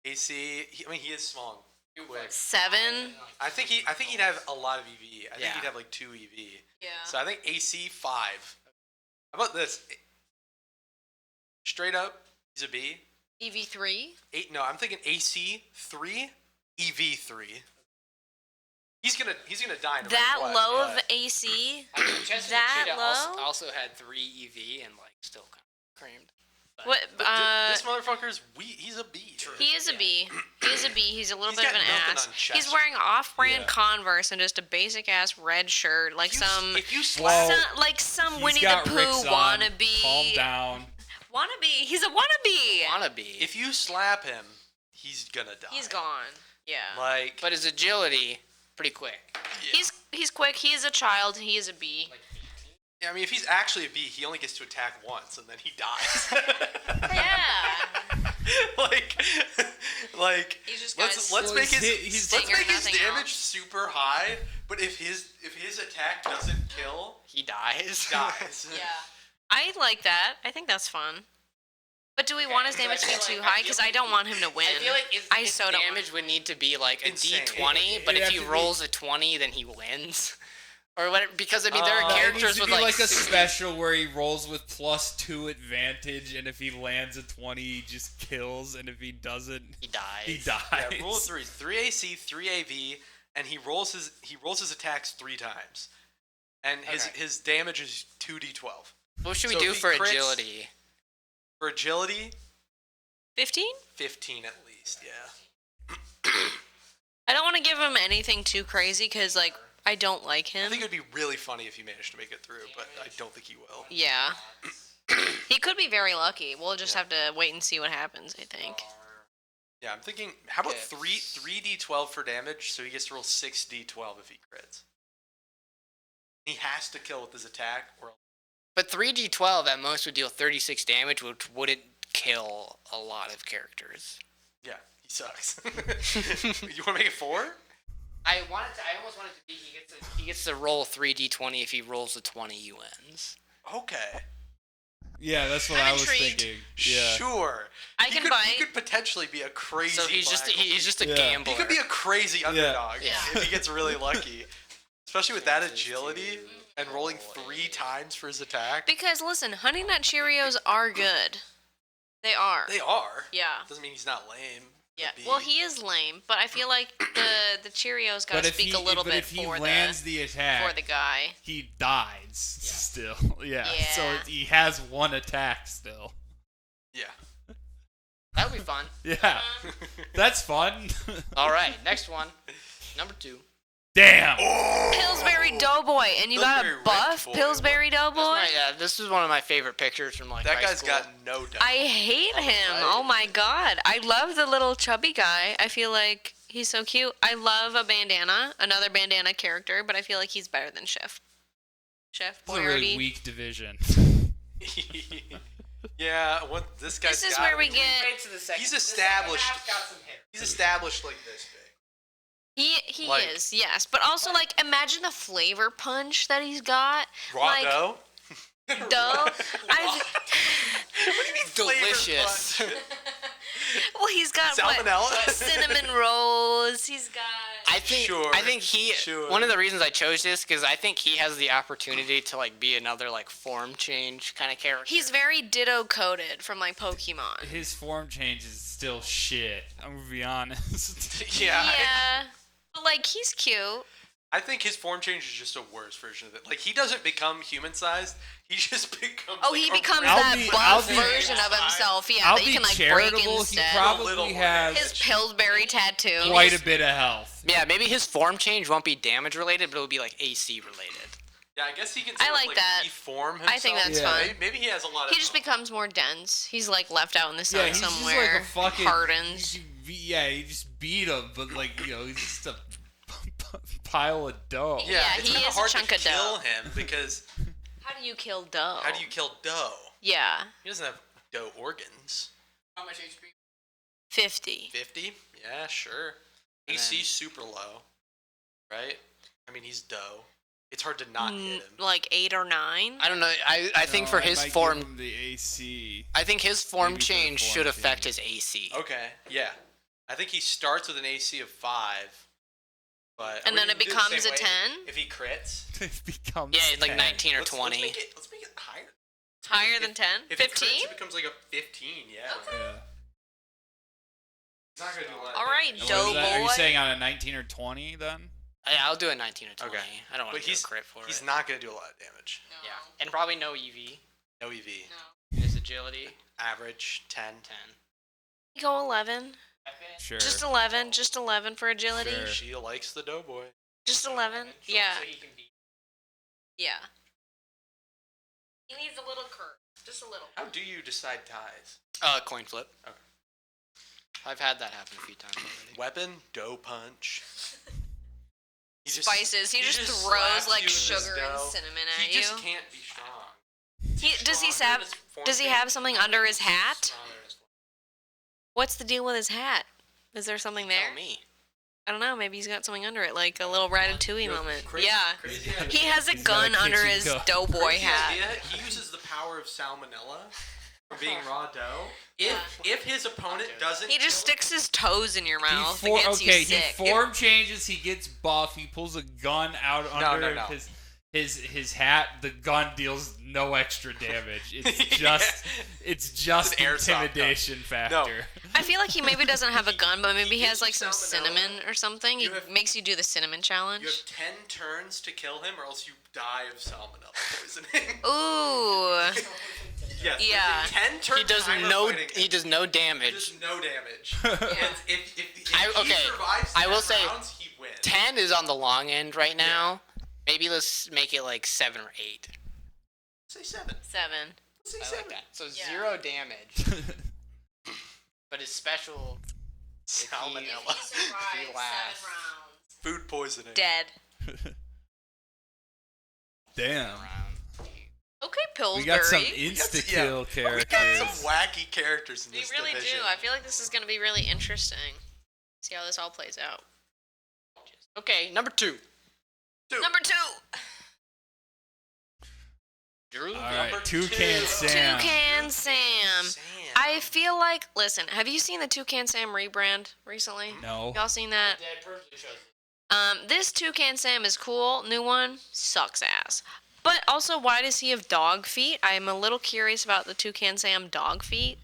AC. He is small. and Quick. 7. I think he'd have a lot of EV. I think Yeah. he'd have like 2 EV. Yeah. So I think AC 5. How about this? Straight up, he's a B. EV3. 8. No, I'm thinking AC 3, EV 3. He's gonna die. No That matter what, low of but- AC. I mean, Chester That Cheetah low? also had 3 EV and like still kind of creamed. What? This motherfucker's he's a bee. He is a bee. He is a bee. He's a little He's bit of got an nothing ass. on chest. He's wearing off-brand Yeah. Converse and just a basic ass red shirt, like If you slap some He's Winnie the got Pooh Ricks on. wannabe. Calm down. Wannabe. He's a wannabe. Wannabe. if you slap him, he's gonna die. He's gone. Yeah. Like, But his agility, pretty quick. He's quick. He is a child. He is a bee. yeah, I mean, if he's actually a bee, he only gets to attack once, and then he dies. Yeah. like, He's just got let's his make his he's let's stinger, make his nothing damage else. super high. But if his attack doesn't kill, He dies. he dies. Yeah. I like that. I think that's fun. But do we want his damage to be too high? Because I don't want him to win. I feel like his so don't damage would need to be like a Insane. D20, but It'd if have he to be- rolls a 20, then he wins. Or whatever, because I mean, there are It characters needs to with be like a 60 special where he rolls with +2 advantage, and if he lands a 20, he just kills, and if he doesn't, He dies. he dies. Yeah, rule of 3: 3 AC, 3 AV, and he rolls his attacks 3 times, and his damage is 2d12. What should we So do if he for crits- agility? For agility, 15? 15 at least. Yeah. I don't want to give him anything too crazy because, like, I don't like I him. think it would be really funny if he managed to make it through, but I don't think he will. Yeah. He could be very lucky. We'll just have to wait and see what happens, I think. Yeah, I'm thinking. How about Okay. 3d12 for damage, so he gets to roll 6d12 if he crits. He has to kill with his attack, or But 3d12 at most would deal 36 damage, which wouldn't kill a lot of characters. yeah, he sucks. You want to make it 4? I almost wanted to be he gets to roll 3d20. If he rolls a 20, he wins. Okay. Yeah, that's what I'm I was intrigued. thinking. Yeah. Sure. I He can could, bite. He could potentially be a crazy. So he's just a Yeah. gambler. He could be a crazy underdog Yeah. if he gets really lucky. Especially with that agility and rolling 3 times for his attack. Because, listen, Honey Nut Cheerios are good. They are. They are. Yeah. Doesn't mean he's not lame. Yeah. The Well, bee. he is lame, but I feel like the Cheerios got But to if speak he, a little but bit if he for lands the attack, the guy. he dies still. Yeah. So Yeah. he has 1 attack still. Yeah. That would be fun. Yeah. That's fun. All right, next one, number 2. Damn. Pillsbury Doughboy, and you got Pillsbury a buff Rick Boy. Pillsbury Doughboy? Yeah, this is one of my favorite pictures from like That high guy's school. got no doubt. I hate him. right. Oh my god. I love the little chubby guy. I feel like he's so cute. I love a bandana, another bandana character, but I feel like he's better than Chef. Chef It's a really Boyardee. weak division. Yeah, this guy's This is got where we it. get. He's established. He's established like this big. He Like- is, yes. But also, like, imagine the flavor punch that he's got. Raw like, dough? Dough. What do you mean flavor Delicious. punch? Well, he's got Salmonella? what? Cinnamon rolls. He's got. I think he. Sure. One of the reasons I chose this because I think he has the opportunity to like be another like form change kind of character. He's very ditto coded from like Pokemon. His form change is still shit. I'm gonna be honest. Yeah. Yeah. But like he's cute. I think his form change is just a worse version of it. Like, he doesn't become human-sized. He just becomes, Oh, like, he a becomes round that I'll buff be- version of himself. Yeah, I'll that you be can like break charitable. He instead. Little probably more. has His Pillsbury tattoo. quite a bit of health. Yeah, maybe his form change won't be damage related, but it'll be like AC related. Yeah, I guess he can I sort of, like that. reform himself. I think that's Yeah. fun. Maybe he has a lot of... He just becomes more dense. He's like left out in the sun Yeah, he's somewhere. just like a fucking hardens. he just beat him, but like he's just a pile of dough. Yeah, it's he kinda is a hard chunk to of kill dough. him because How do you kill dough? how do you kill dough? Yeah, He doesn't have dough organs. How much HP? 50. 50? Yeah, sure. And AC then- super low, right? I mean, he's dough. It's hard to not hit him. Like 8 or 9. I don't know. I think for his might give form, him the AC. I think his form Maybe for the change form should affect change. his AC. Okay, yeah. I think he starts with an AC of 5, but And then it we can do the becomes same a way 10? if he crits. It becomes Yeah, like 10. 19 or Let's 20. make it higher. Higher than 10? If he crits, 15? it becomes like a 15. Yeah. Yeah. It's not gonna do a lot. All right, And what is dough that? Are you boy. saying on a 19 or 20 then? Yeah, I'll do a 19 or 20. Okay. I don't want But to do a crit for he's it. not gonna do a lot of damage. Yeah, and probably no EV. No EV. It is a agility? Average 10. 10. You go 11. Sure. Just 11. Just 11 for agility. Sure. She likes the doughboy. Just 11. Yeah. So he can be. Yeah. He needs a little curve. Just a little. How do you decide ties? Coin flip. Okay. I've had that happen a few times already. Weapon, dough punch. Spices. He just slaps throws you like in this sugar and dough. cinnamon at He you. just can't be strong. Does he have something under his hat? What's the deal with his hat? Is there something there? Tell me. I don't know. Maybe he's got something under it, like a little Ratatouille moment. Crazy, Yeah. Crazy He has a He's got a gun under kitchen his gun. doughboy Crazy hat. idea. He uses the power of salmonella from being raw dough. If his opponent doesn't, He just sticks his toes in your mouth. He It gets you he sick. form changes. He gets buff. He pulls a gun out under no. his hat. The gun deals no extra damage. It's just an airsoft gun. intimidation factor. I feel like he maybe doesn't have a gun, but maybe he has like some Salmonella. cinnamon or something. He makes you do the cinnamon challenge. you have 10 turns to kill him, or else you die of salmonella poisoning. Ooh. Yes. Yeah. 10 turns. He does timer no. fighting He him. does no He damage. does no damage. And if he survives I 10 will say rounds, he wins. 10 is on the long end right now. Maybe let's make it like 7 or 8. Say 7. 7. Say I 7. like that. So Yeah. 0 damage. But it's special. Salmonella. He laughs. Food poisoning. Dead. Damn. Okay, Pillsbury. We got some insta-kill We characters. got some wacky characters in We this really division. do. I feel like this is going to be really interesting. See how this all plays out. Okay, number 2. Number 2. Drew. All right, Number Toucan two. Sam. Toucan Sam. I feel like, listen, have you seen the Toucan Sam rebrand recently? No. Y'all seen that? This Toucan Sam is cool. New one sucks ass. But also, why does he have dog feet? I'm a little curious about the Toucan Sam dog feet.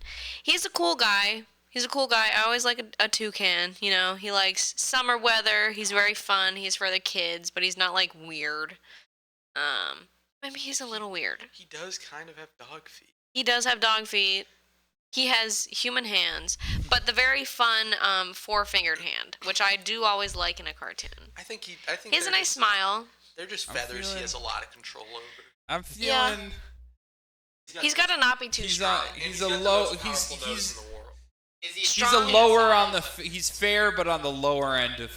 He's a cool guy. I always like a toucan. You know, he likes summer weather. He's very fun. He's for the kids, but he's not like weird. Maybe he's a little weird. He does kind of have dog feet. He does have dog feet. He has human hands, but the very fun four-fingered hand, which I do always like in a cartoon. I think He has a they're nice just- smile. They're just I'm feathers. feeling- He has a lot of control over. I'm Yeah. feeling. He's got to not be too He's strong. a- he's got a the low. most powerful nose in the world. Is he He's strong a lower on the. He's fair, but on the lower end of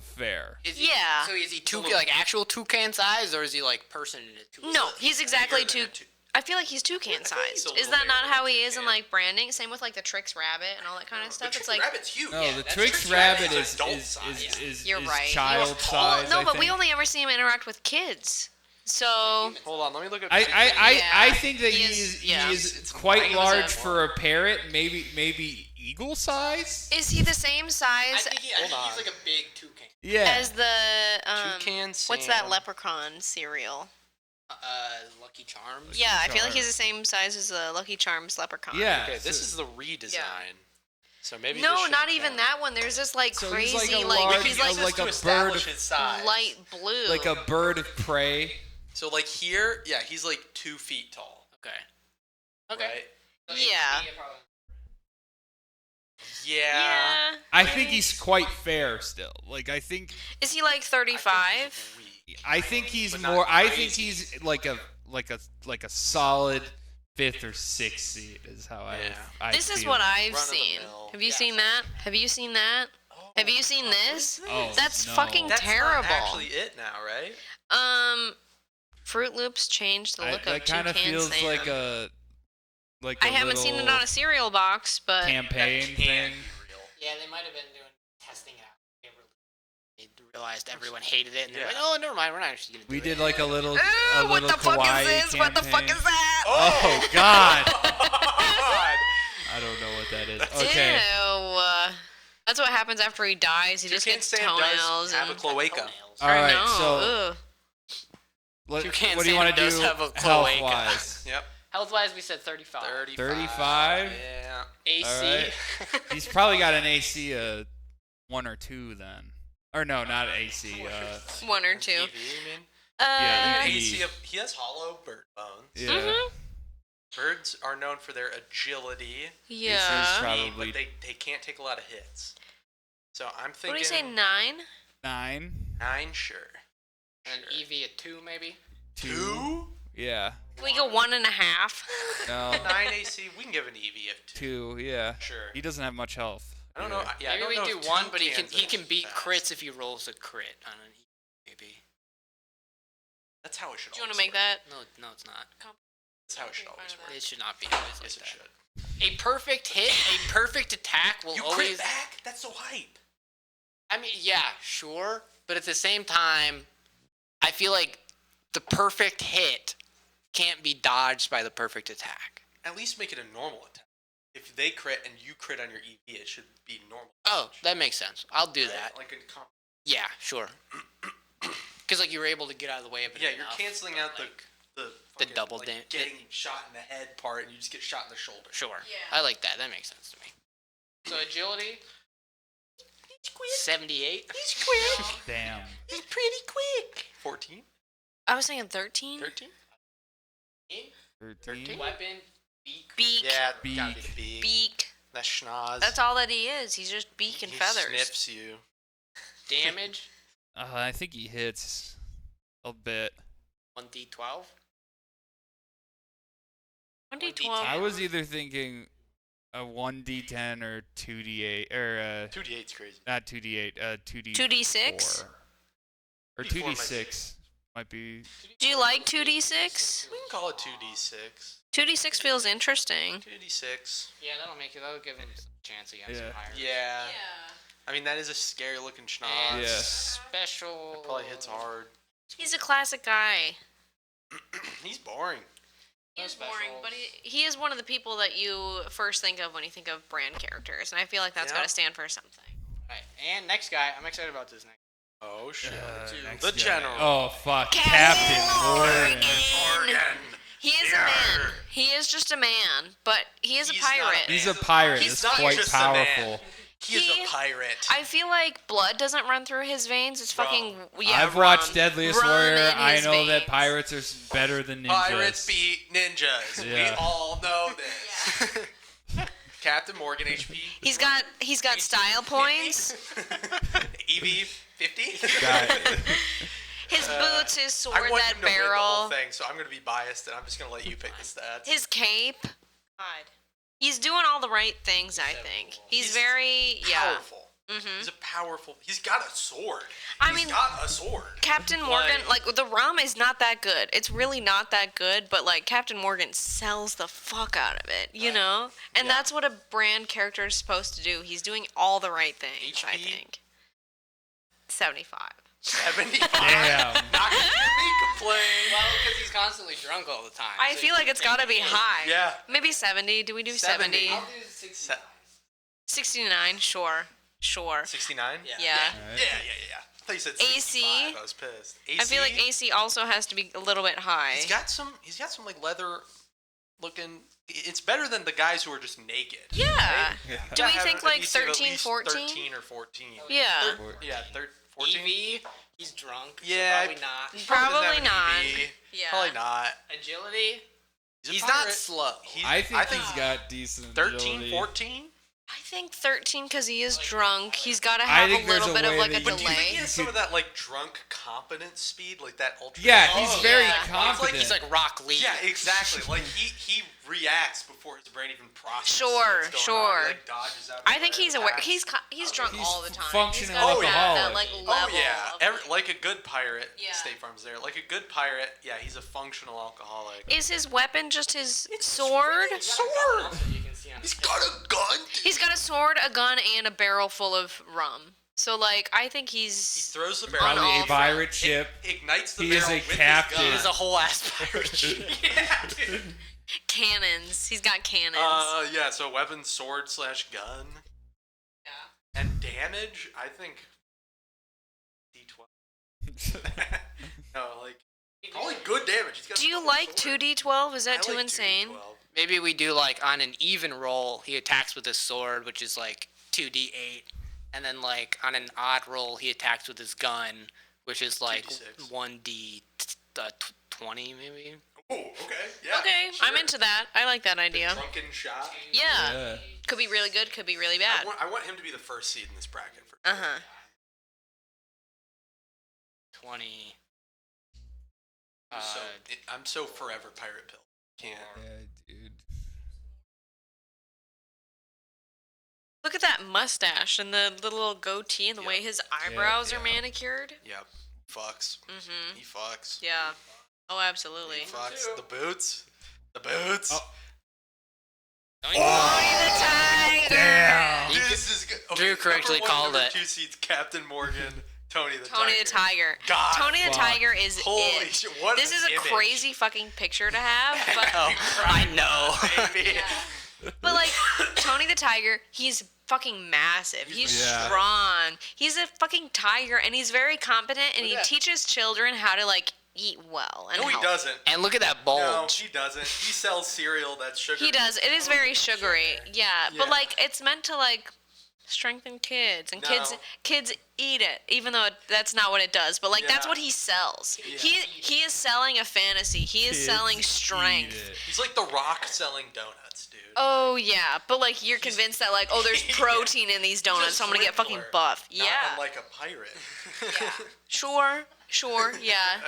fair. Is he, Yeah. So is he like actual toucan size, or is he like person in a toucan? No, he's exactly Bigger than two. a I feel like he's toucan I think he's sized. a Is little that not bigger how than he is in toucan. like branding? Same with like the Trix Rabbit and all that kind of stuff. The It's Trix like Rabbit's huge. No, Yeah, the that's Trix Trix Rabbit Rabbit's is adult is size. is, is, You're is right. child He was size. no, I but we think. only ever see him interact with kids. So Hold on, let me look at. I think that He he is- is yeah. he is It's quite He was large a- for a parrot. Maybe eagle size. is he the same I size think Hold he's on. like a big toucan. Yeah. as the Toucan what's that Sam. leprechaun cereal? Lucky Charms. Yeah, I feel like Charms. he's the same size as the Lucky Charms leprechaun. Yeah. Okay, this so- is the redesign. Yeah. So maybe. No, this shouldn't not even count. that one. There's this like So he's crazy like a like large- he's We can like use like this a to establish bird- his size. light blue. like a bird of prey. So like here, yeah, he's like 2 feet tall. Okay. Okay. Right? Yeah. Yeah. Yeah. I think he's quite fair still. Like I think Is he like 35? he's But not more. I think crazy. he's like a solid 5th or 6th seed is how Yeah. I This is feel what it. I've Run of the seen. mill. Have you Yeah. seen that? Have you seen that? Have you seen this? Oh, That's no. fucking That's terrible. not actually it now, right? Fruit Loops changed the look That of kind of Toucan feels Sam. like a I haven't seen it on a cereal box, but campaign That can't thing. be real. Yeah, they might have been doing testing it out. They realized everyone hated it, and they're Yeah. like, "Oh, never mind, we're not actually gonna do We it." did like a little. Ooh, a what little the fuck kawaii is this? What the fuck campaign. is that? Oh God! God. I don't know what that is. Okay. Ew. That's what happens after he dies. He just Toucan gets Sam toenails does have a and cloaca. Toenails. All right. no, So ugh. what Toucan do you Sam want to does do have a cloaca. health-wise? Yep. Health-wise, we said 35. 35? Yeah. AC. He's probably got an AC 1 or 2 then. Or no, not AC. One or two. EV, you mean? Yeah, Uh, EV. He has hollow bird bones. Yeah. mhm. Birds are known for their agility, Yeah. Probably but they can't take a lot of hits. So I'm thinking. What do you say, 9? 9. 9, sure. And an EV at 2, maybe? 2? Yeah. Can we go 1.5? No. 9 AC. We can give an EV of 2. 2. Yeah. Sure. He doesn't have much health. I don't know. Yeah, I Maybe don't we know do if 1, but he toucans can are beat fast. crits if he rolls a crit on an EV, maybe. That's how it should Do you want always to make work. that? No, it's not. That's how it should always work. It should not be always like Yes, it that. should. A perfect hit, a perfect attack will You always. crit back? That's so hype. I mean, yeah, sure, but at the same time, I feel like the perfect hit can't be dodged by the perfect attack. At least make it a normal attack. If they crit and you crit on your EV, it should be normal. Oh, that makes sense. I'll do Right? that. Like a comp. Yeah, sure. Because like you were able to get out of the way of it. Yeah, you're enough, canceling but, out like, the the fucking, double like, dam- getting shot in the head part, and you just get shot in the shoulder. Sure. Yeah. I like that. That makes sense to me. So agility. 78. He's quick. Damn. He's pretty quick. 14? I was saying 13. 13? 13. Weapon. Beak. Beak. Yeah, gotta be Beak. the beak. Beak. That's schnoz. That's all that he is. He's just beak and he feathers. sniffs you. Damage. I think he hits a bit. 1d12. 1d12. I was either thinking a 1d10 or 2d8 or 2d8's crazy. not 2d8, 2d 2d6? or 2d4 2d6 might be. Do you like 2d6? We can call it 2d6. 2d6 feels interesting. 2d6. Yeah, that'll give him some chance against Yeah. some higher. Yeah. I mean, that is a scary looking schnoz. And Yeah. special. It probably hits hard. He's a classic guy. He's boring. He No is boring, specials. but he is one of the people that you first think of when you think of brand characters, and I feel like that's Yeah. got to stand for something. Right. And next guy, I'm excited about this next. Oh, shit. Next the guy. general. Oh fuck, Captain Captain Morgan. Morgan. He is a man. He is just a man, but he is a He's not a pirate. He's a pirate. He's It's not quite just a man. powerful. He is He- a pirate. I feel like blood doesn't run through his veins. It's Rum. fucking I've watched rum. Deadliest Rum Warrior. in I his know that veins. pirates are better than ninjas. Pirates beat ninjas. We Yeah. all know this. Captain Morgan HP. He's got style points. EV 50. Got it. His boots, his I sword, want that him to win the whole barrel, thing, so I'm gonna be biased and I'm just gonna let you pick the stats. his cape. God. He's doing all the right things, I think. He's He's very powerful. Mhm. He's a powerful. He's got a sword. I He's mean- got a sword. Captain Morgan, like the rum is not that good. It's really not that good, but like Captain Morgan sells the fuck out of it, you know? And Yeah. that's what a brand character is supposed to do. He's doing all the right things, I HP? think. 75. 75. Damn. Not gonna hear me complain. Well, because he's constantly drunk all the time. I feel like it's got to be high. Yeah. Maybe 70. Do we do 70? 70? I'll do 69. 69, sure. Sure. 69. Yeah. Yeah. I thought you said 65. AC? I was pissed. I feel like AC also has to be a little bit high. He's got some like leather looking. It's better than the guys who are just naked. Yeah. Right? Do we Gotta have think an like AC of at 13, least 14? 13 or 14. Yeah. Yeah, 14. EV, he's drunk. Yeah, So probably not. He Probably doesn't have an not. EV. Yeah. Probably not. Agility, a he's not pirate. slow. I think he's got decent 13, agility. 14. I think 13 because he is drunk. He's got to I have a think there's little a bit of way like a that But do you think he delay. has some of that like drunk competence speed, like that ultra? Yeah, he's Oh, very yeah. confident. He's like Rock Lee. Yeah, exactly. Like he reacts before his brain even processes. Sure, what's going on. sure. He, like, dodges out I think before he's aware. attacks. He's drunk He's all the time. functioning He's got alcoholic. that like Oh level. yeah, of, like a good pirate. Yeah. State Farm's there. Like a good pirate. Yeah, he's a functional alcoholic. Is his weapon just his sword? Sword. You can see on He's his got a gun. He's got a sword, a gun, and a barrel full of rum. So like, I think He he's throws the barrel. On Probably all a pirate ship. Ignites the He barrel is a with captain. his He's a gun. whole ass pirate ship. Yeah, dude. cannons. He's got cannons. Yeah. So weapon, sword / gun. Yeah. And damage, I think. D12. No, like probably good damage. He's got Do you a like sword. 2d12? Is I that too like insane? 2d12. Maybe we do like on an even roll, he attacks with his sword, which is like 2d8, and then like on an odd roll, he attacks with his gun, which is like 2d6. 1d20 maybe. Oh, okay. Yeah. Okay, sure. I'm into that. I like that idea. Drunken shot. Yeah. Could be really good, could be really bad. I want him to be the first seed in this bracket. For Uh-huh. 20. I'm so forever Pirate Pill. Can't. Yeah, dude. Look at that mustache and the little goatee and the way his eyebrows are yeah. manicured. Yep. Fucks. Mm-hmm. He fucks. Yeah. Oh, absolutely. He fucks. The boots. The boots. Oh. Tony the Tiger! Damn. This is good. Okay, Drew correctly number one, called number it. 2 seeds, Captain Morgan, Tony the Tiger. Tony the Tiger. God, Tony the fuck. Tiger is Holy it. shit, what This an is a image. crazy fucking picture to have, but I know. Baby. but like Tony the Tiger, he's fucking massive. He's Yeah. strong. He's a fucking tiger, and he's very competent, and he that. teaches children how to like eat well and No, he healthy. doesn't. And look at that No, bulge. he doesn't. He sells cereal that's sugar. He does. It is very sugary. Yeah, but Yeah. like it's meant to like strengthen kids, and No. kids eat it, even though that's not what it does. But like that's Yeah. what he sells. Yeah. He is selling a fantasy. He is Kids selling eat strength. it. He's like the Rock selling donuts, dude. Oh yeah, but like you're convinced that like there's protein in these donuts, so I'm gonna get fucking swindler, buff. Not Yeah, unlike a pirate. sure, yeah.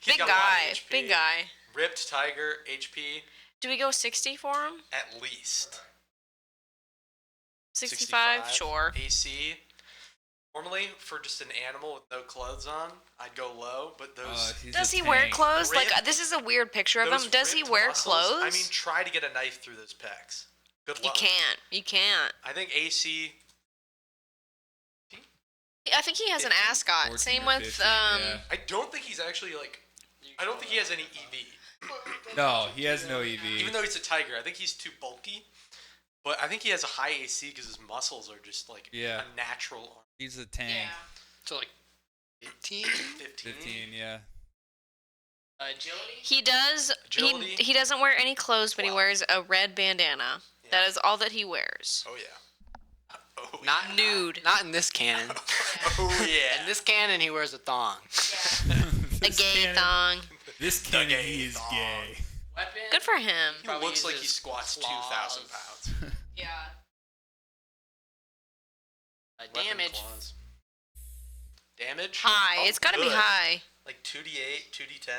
He's Big got a lot of guy, HP. big guy. Ripped Tiger, HP, Do we go 60 for him? at least. 65, sure. AC. Normally, for just an animal with no clothes on, I'd go low, but those... He's Does a he wear tank. clothes? Like Ripped- this is a weird picture of those him. Does he ripped wear muscles, clothes? I mean, try to get a knife through those pecs. Good you luck. can't. You can't. I think AC... I think he has an 15, ascot. 14 Same or with 15, yeah. I don't think he's actually, like... I don't think he has any EV. No, he has no EV. Even though he's a tiger, I think he's too bulky. But I think he has a high AC because his muscles are just, like, Yeah. a natural arm. He's a tank. So like 15? 15. 15, yeah. Agility? He does. Agility? He doesn't wear any clothes, but he 12. wears a red bandana. Yeah. That is all that he wears. Oh, yeah. Oh, Not Nude. Not in this canon. Oh, yeah. In this canon, he wears a thong. A gay thong. This The canon, gay he is thong. gay. Weapon? Good for him. He Probably looks like he uses squats claws. 2,000 pounds. Yeah. Weapon Damage. claws. Damage? High. Oh, It's got to be good. high. Like 2d8, 2d10.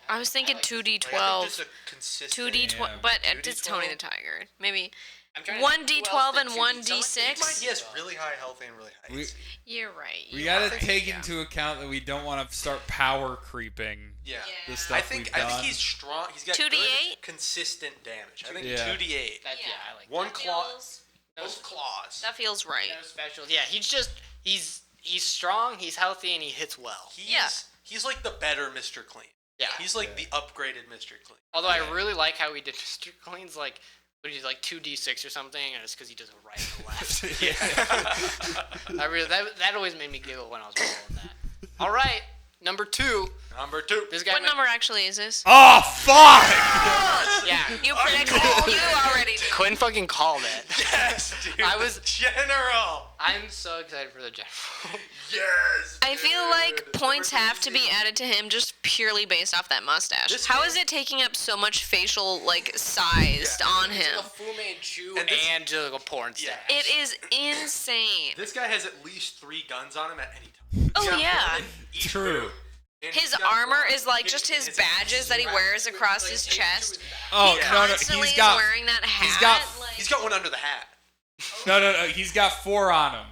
I was thinking Like, I 2d12. think just a consistent. 2d12, Yeah, but 2d12. it's Tony the Tiger. Maybe I'm trying to 1d12 and 12 to 1d6. He has really high health and really high We- AC. You're right. We you gotta are. take Yeah. into account that we don't want to start power creeping Yeah. Yeah. the stuff I think we've done. he's strong. He's got 2d8? good, consistent damage. I think Yeah. 2d8. That, yeah, I like One That claw. feels- Both claws. That feels right. No special. Yeah, he's strong, he's healthy, and he hits well. He's like the better Mr. Clean. Yeah. He's like the upgraded Mr. Clean. Although I really like how he did Mr. Clean's like, what he's like 2d6 or something, and it's because he does a right and a left. Yeah. I really that always made me giggle when I was rolling that. All right, number 2. Number 2. This guy. What number actually is this? Oh fuck! Yeah. You predicted you already. Quinn fucking called it. Yes, dude. I was- general. I'm so excited for the general. Yes. I feel like points have to be added to him just purely based off that mustache. This How man- is it taking up so much facial like size on It's him? like a Fu Manchu And this- and just like a porn star. Yeah. It is insane. This guy has at least 3 guns on him at any time. Oh, He's got yeah. one in each True. boot, and His he's got armor one is like in just his his badges that he wears across his chest. Oh He no, constantly he's got is wearing that hat. he's got- like, He's got one under the hat. no. He's got 4 on him.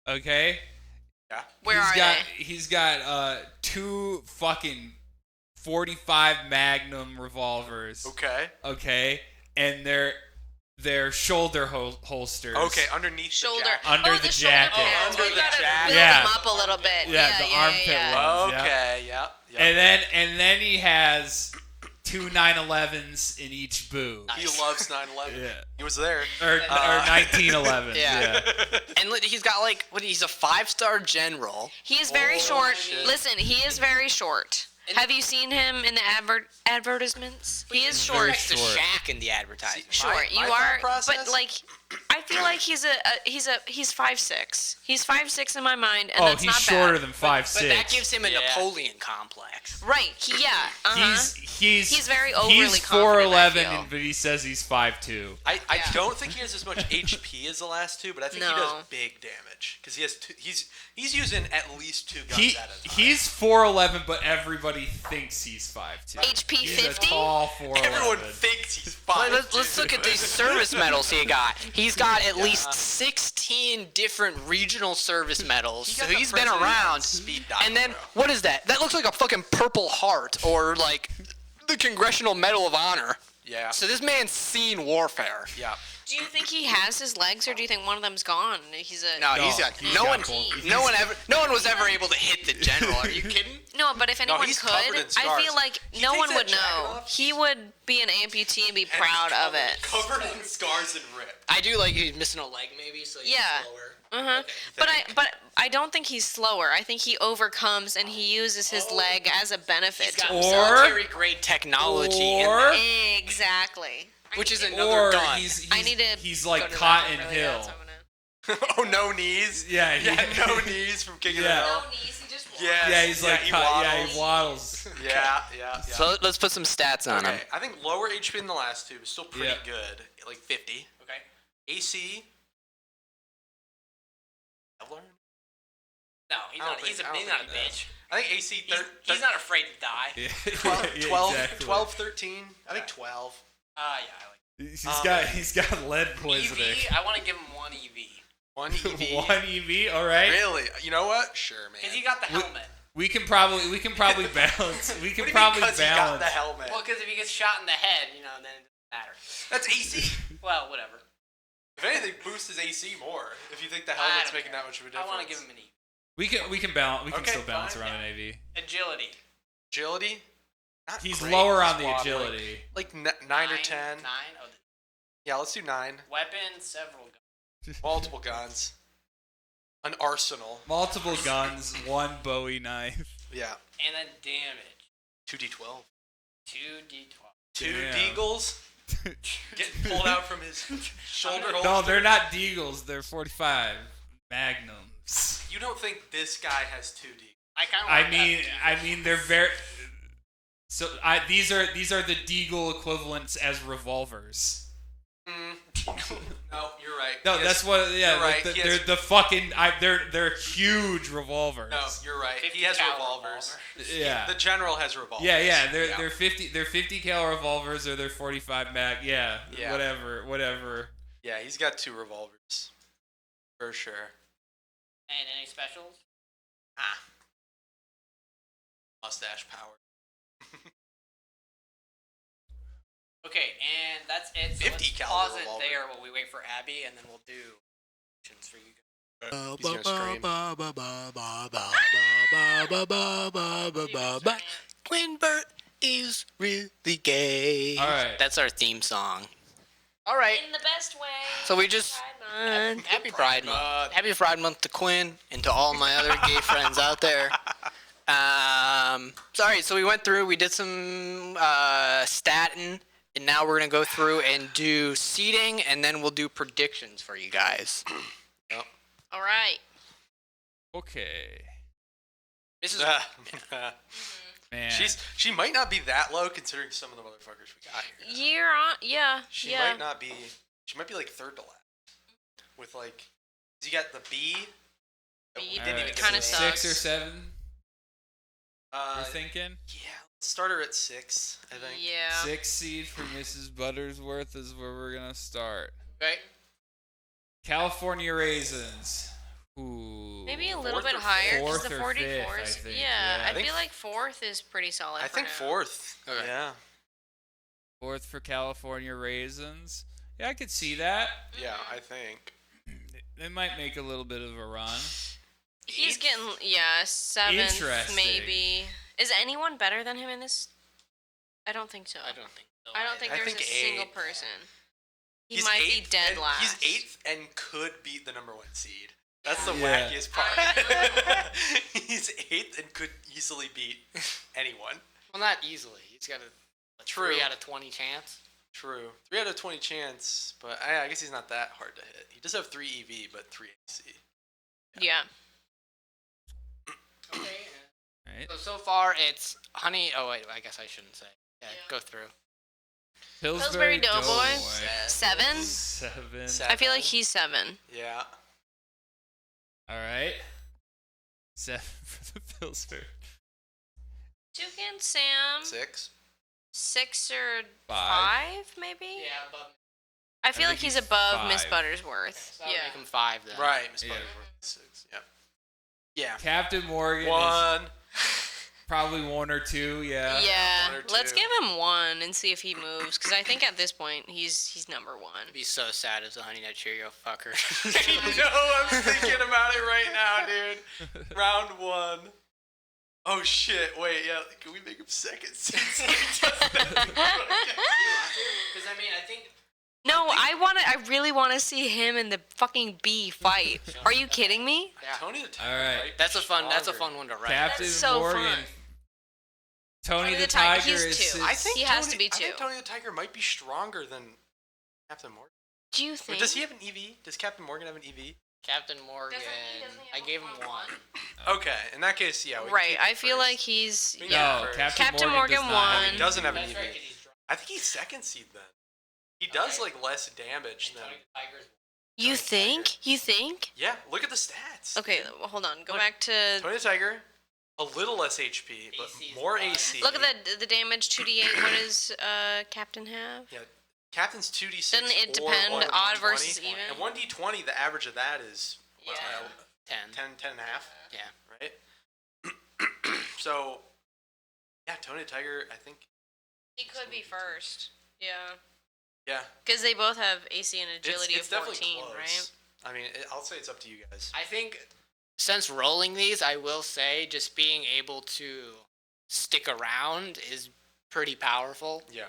Okay. Yeah. where he's are got, they? He's got 2 fucking 45 Magnum revolvers. Okay. Okay, and they're shoulder holsters. Okay, underneath Shoulder. the jacket. Under oh, the shoulder jacket. pads. Under We the gotta jacket. build Yeah. them up a little bit. Yeah, the armpit yeah. ones. Yeah. Okay, yep. And then he has 2 911s in each boot. He loves 9/11. Yeah. He was there. Or 1911s. Yeah. Yeah. And he's got like he's a 5-star general. He is very short. shit. Listen, he is very short. Have you seen him in the advertisements? He is short. Next to short. Shaq in the advertisement. Sure, My you thought are, process- but like I feel like he's 5'6". He's 5'6" in my mind, and Oh, that's he's not shorter bad. than 5'6". But that gives him a Napoleon complex. Right. He's very overly He's confident, I 4'11", feel. but he says he's 5'2". I don't think he has as much HP as the last two, but I think he does No. big damage because he has two, he's using at least 2 guns at a time. He's 4'11", but everybody thinks he's 5'2". HP He's 50? a tall 4'11". Everyone thinks he's 5. Let's look at these service medals he got. He's got at least 16 different regional service medals, so he's been around. Speed dive, And then, bro. what is that? That looks like a fucking Purple Heart, or like the Congressional Medal of Honor. Yeah. So this man's seen warfare. Yeah. Do you think he has his legs, or do you think one of them's gone? He's a No, he's got he's no got one. both. No one was ever able to hit the general. Are you kidding? No, but if anyone he's could, covered in I scars. feel like He no takes one that would jacket know. off, He would be an amputee and be proud of it. Covered in scars and ripped. I do like he's missing a leg, maybe. So he's Yeah. slower. But I don't think he's slower. I think he overcomes and he uses his leg as a benefit. He's got to military grade technology, in Or- that, Exactly. which is Or another gun. He's like Cotton Hill. Oh, no knees. Yeah, no knees from kicking Yeah. it No out. knees. He just Yeah. Yeah, he's like he he waddles. Yeah. So let's put some stats on him. Okay, I think lower HP than the last two, but still pretty Yeah. good. Like 50. Okay. AC. Kevlar? No, he's I don't not. think- He's I don't not a think he does. bitch. I think AC. He's not afraid to die. Yeah. 12, Yeah, 12, exactly. 12, 13. I think 12. Yeah, I like He's got lead poisoning. EV. I want to give him one EV One EV. One EV, all right. Really? You know what? Sure, man. because he got the helmet. We can probably balance. We can What do you mean probably 'cause he got balance. the helmet? Well, because if he gets shot in the head, then it doesn't matter. That's AC. Well, whatever. If anything, boosts his AC more. If you think the I helmet's don't making care. that much of a I difference. want to give him an EV. We can balance. We can Okay, still balance fine, around yeah. an AV. Agility. Agility. Not He's great. lower on the Squad, agility. Like 9 or 10. 9. Oh, Yeah, let's do 9. weapon, several guns. Multiple guns. An arsenal. Multiple guns, one Bowie knife. Yeah. And then damage. 2d12. 2d12. 2 Damn. deagles getting pulled out from his shoulder holster. No, they're not Deagles. They're 45 Magnums. You don't think this guy has 2 deagles? I kind of. I mean, they're very. So these are the Deagle equivalents as revolvers. No, you're right. No, He that's has- what. Yeah, you're right. like He they're has- the fucking. They're huge revolvers. No, you're right. 50 He has cal revolvers. revolver. Yeah. The general has revolvers. Yeah. They're 50 cal revolvers or they're 45 mag. Yeah. Yeah. Whatever. Yeah, he's got 2 revolvers. For sure. And any specials? Mustache power. Okay, and that's it. So 50 let's caliber pause it revolver. there while we wait for Abby, and then we'll do questions for you guys. He's gonna scream. Quinbert is really gay. All right. That's our theme song. All right. In the best way. So we just happy Pride Month. Happy Pride Month to Quinn and to all my other gay friends out there. Sorry. So we went through. We did some statin, and now we're gonna go through and do seating, and then we'll do predictions for you guys. All right. Okay. This is Man. She might not be that low considering some of the motherfuckers we got here. You're on. Yeah. She yeah. might not be. She might be like 3rd to last. With like, you got the B. B Didn't even kinda get to sucks. 6 or 7. Uh, You're thinking yeah, let's start her at 6. I think. Yeah. 6 seed for Mrs. Buttersworth is where we're gonna start. okay. California raisins. Ooh. Maybe a little 4th bit or higher 5th? because the 4th or 5th, 44s. I think, Yeah, yeah. I I think feel like 4th is pretty solid. I for think now. 4th. Okay. Yeah. 4th for California raisins. Yeah, I could see that. Yeah, I think. It might make a little bit of a run. He's 8th? getting 7th Interesting. maybe. Is anyone better than him in this? I don't think so. I don't think so. I don't think I there's think a single 8th. person. He He's might 8th, be dead and last. He's 8th and could beat the number 1 seed. That's the Yeah. wackiest part. He's 8th and could easily beat anyone. Well, not easily. He's got a True. 3 out of 20 chance. True. 3 out of 20 chance, but I guess he's not that hard to hit. He does have 3 EV, but 3 AC. Yeah. Okay. Right. So far it's honey. Oh wait, I guess I shouldn't say. Yeah, go through. Pillsbury Doughboy. 7? 7. I feel like he's 7. Yeah. All right. 7 for the Pillsbury. Toucan Sam. 6. 6 or 5. 5, maybe? Yeah, above. I feel like think he's he's above Miss 5. Buttersworth. So I would Yeah. make him 5 then. Right. Miss Yeah. Butterworth. 6. Yep. Yeah. Captain Morgan is 1. probably 1 or 2. Yeah. Yeah. 1 or Let's 2. give him 1 and see if he moves. Because I think at this point, he's number 1. It'd be so sad as a Honey Nut Cheerio fucker. I know, I'm thinking about it right now, dude. Round 1. Oh shit, wait, yeah, can we make him second since he does that? Because I mean, I think. No, I really want to see him and the fucking bee fight. Are you kidding me? Yeah. Tony the Tiger. All right. might be That's a fun stronger. one to write. Captain That's so Morgan. fun. Tony the Tiger he's is 2. 6. I think He has Tony- to be I think 2. Tony the Tiger might be stronger than Captain Morgan. Do you Or think? does he have an EV? Does Captain Morgan have an EV? Captain Morgan. I gave him 1. Okay, in that case, yeah. We can Right, keep I him feel first. like he's. No, Yeah. No, first. Captain Morgan does not have won. He doesn't have an That's EV. right, 'cause he's drunk. I think he's second seed then. He does Okay. like less damage And than. Tony the Tiger's. You think? You think? Yeah, look at the stats. Okay, well, hold on. Go Look, back to. Tony the Tiger, a little less HP, but AC's more 5. AC. Look at the damage 2d8. What does Captain have? Yeah, Captain's 2d6. Doesn't it or depend 1d20, odd versus even? And 1d20, the average of that is what, Yeah. 10. 10 and a half, Yeah. right? So, yeah, Tony the Tiger, I think. He could be first. Yeah. Yeah, Because they both have AC and it's, agility it's of definitely 14, close. right? I mean, I'll say it's up to you guys. I think since rolling these, I will say just being able to stick around is pretty powerful. Yeah.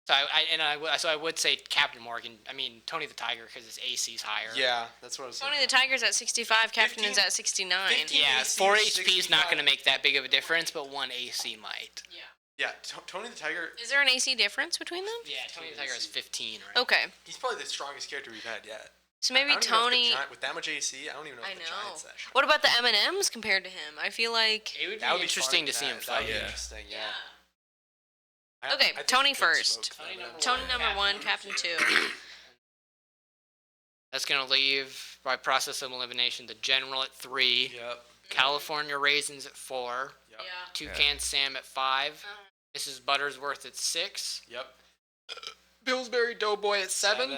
So I would say Captain Morgan. I mean Tony the Tiger because his AC's higher. Yeah, that's what I was Tony the thinking. Tiger's at 65, Captain 15 is at 69. 15 Yeah, AC 4 is HP is not 65. going to make that big of a difference, but 1 AC might. Yeah. Yeah, Tony the Tiger, Is there an AC difference between them? Yeah, Tony the Tiger is 15, right? Okay. he's probably the strongest character we've had yet. So maybe I don't even know if the Tony. Giant, with that much AC, I don't even know I if the know. Giant's that strong. What about the M&Ms compared to him? I feel like. It would be That would be interesting fun. to see him That would fight. be Yeah. interesting, yeah. Okay, I think Tony he could first. smoke Tony them. number Tony number 1, Captain 2. That's going to leave, by process of elimination, the General at 3, Yep. California Raisins at 4, Yep. Toucan Sam at 5, Mrs. Buttersworth at 6, Yep. Pillsbury Doughboy at 7.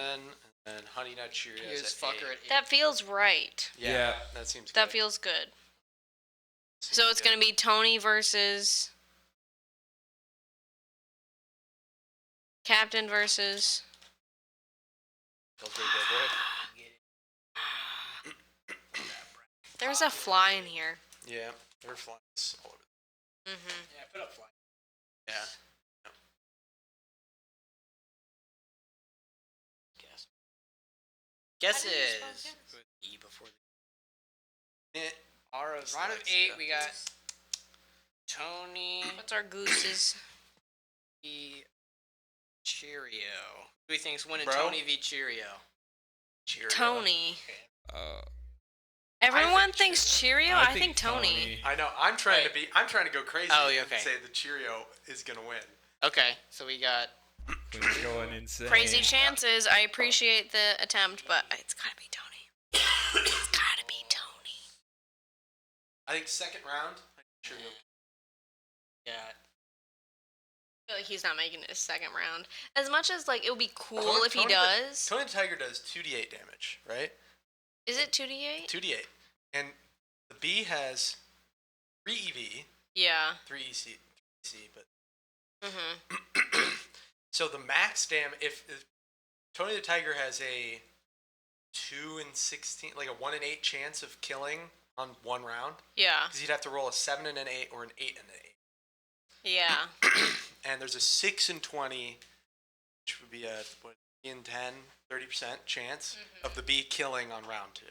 And Honey Nut Cheerios His at fucker 8. at 8. That feels right. Yeah, that seems That good. feels good. Seems So it's good. going to be Tony versus. Captain versus. Pillsbury Doughboy. There's a fly in here. Yeah, there are flies all over. Mm-hmm. Yeah, put up flag. Yeah. Guesses. E before the round of 8, we got Tony What's our gooses? v. Cheerio. Who do you think's winning? Bro? Tony v. Cheerio. Cheerio. Tony. Uh, Everyone think thinks Cheerio. I think Tony. I know. I'm trying to go crazy. Oh, yeah, okay. And say the Cheerio is gonna win. Okay, so we got Quinn's going insane. Crazy chances. I appreciate the attempt, but it's gotta be Tony. It's gotta be Tony. I think second round. Cheerio. got I feel like he's not making it a second round. As much as like it would be cool Tony- if he Tony the- does. Tony the Tiger does 2d8 damage, right? Is it 2d8? 2d8, and the bee has 3 EV, Yeah. 3 EC, but Mhm. so the max if Tony the Tiger has a 2 in 16, like a 1 in 8 chance of killing on one round, Yeah. because he'd have to roll a 7 and an 8 or an 8 and an 8. Yeah. And there's a 6 in 20, which would be a what, in 10, 30% chance of the bee killing on round 2.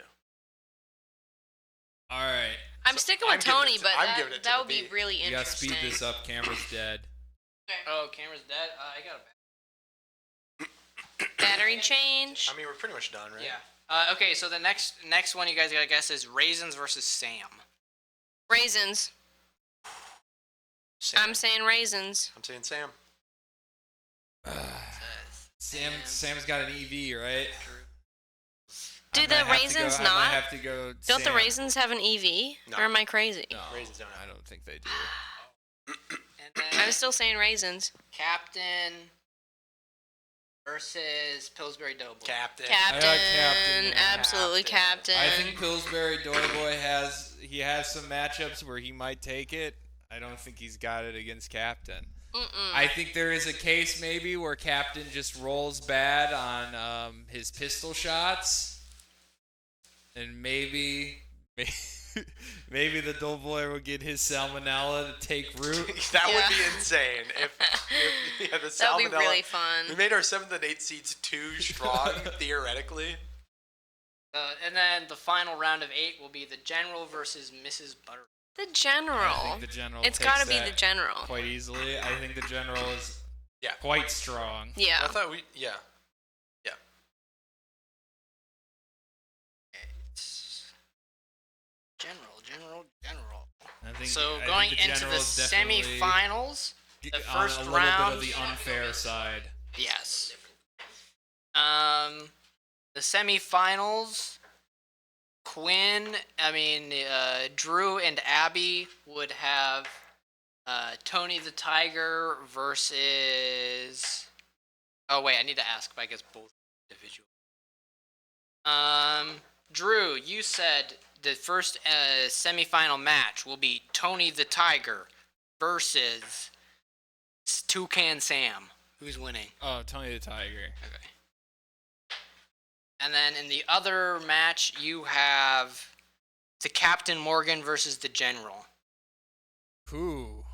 All right. I'm So sticking I'm with giving Tony, it to- but I'm giving it to that the would be bee. really You gotta interesting. speed this up. Camera's dead. Oh, camera's dead. I got it back. Battery change. I mean, we're pretty much done, right? Yeah. Okay, so the next one you guys gotta guess is Raisins versus Sam. Raisins. Sam. I'm saying raisins. I'm saying Sam. Sam's got an EV, right? Do I the might have to raisins go, I not? might have to go Don't the Sam. raisins have an EV? No. Or am I crazy? No, Raisins don't have I don't think they do. And then I was still saying raisins. Captain versus Pillsbury Doughboy. Captain. Captain. Captain, yeah. Absolutely Captain. I think Pillsbury Doughboy has some matchups where he might take it. I don't think he's got it against Captain. I think there is a case maybe where Captain just rolls bad on his pistol shots, and maybe the Doughboy will get his salmonella to take root. That Yeah. would be insane. If the That would salmonella. be really fun. We made our 7th and 8th seeds too strong, theoretically. And then the final round of 8 will be the General versus Mrs. Butter. The general. I think the General It's takes got to be that the general. quite easily. I think the General is Yeah. quite strong. Yeah. I thought we. Yeah. General. I think, So I going think the into the General is definitely semifinals, the on first a little round. bit of the unfair side. Yes. The semifinals, Drew and Abby would have Tony the Tiger versus. Oh wait, I need to ask, but I guess both individual. Drew, you said the first semifinal match will be Tony the Tiger versus Toucan Sam. Who's winning? Oh, Tony the Tiger. Okay. And then in the other match, you have the Captain Morgan versus the General. Who?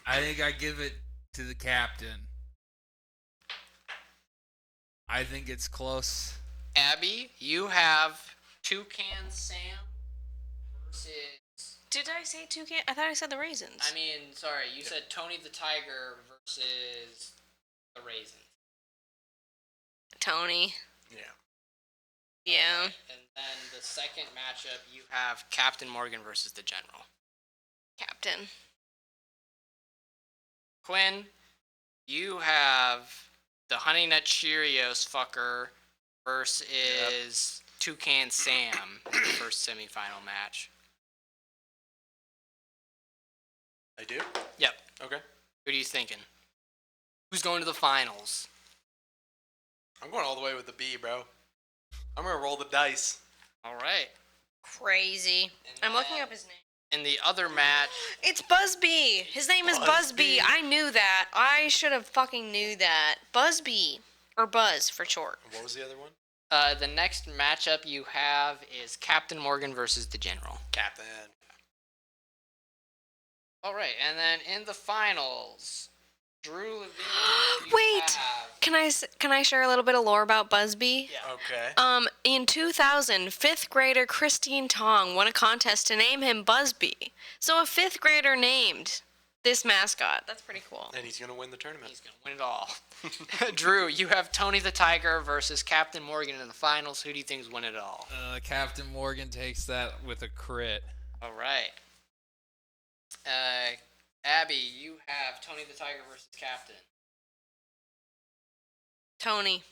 I think I give it to the Captain. I think it's close. Abby, you have Toucan Sam versus. Did I say toucan? I thought I said the raisins. Sorry, you said Tony the Tiger versus the Raisins. Tony. Yeah. Yeah. And then the second matchup, you have Captain Morgan versus the General. Captain. Quinn, you have the Honey Nut Cheerios fucker versus Toucan Sam in the first semifinal match. I do? Yep. Okay. Who are you thinking? Who's going to the finals? I'm going all the way with the B, bro. I'm going to roll the dice. All right. Crazy. And I'm looking then- up his name. In the other match, It's Busby. His name is Busby. Busby. I knew that. I should have fucking knew that. Busby. Or Buzz for short. What was the other one? the next matchup you have is Captain Morgan versus the General. Captain. All right, and then in the finals, Drew Levine. you Wait. have- Can I share a little bit of lore about Busby? Yeah. Okay. In 2000, fifth grader Christine Tong won a contest to name him Busby. So a fifth grader named this mascot. That's pretty cool. And he's going to win the tournament. He's gonna win it all. Drew, you have Tony the Tiger versus Captain Morgan in the finals. Who do you think is winning it all? Captain Morgan takes that with a crit. All right. Abby, you have Tony the Tiger versus Captain. Tony.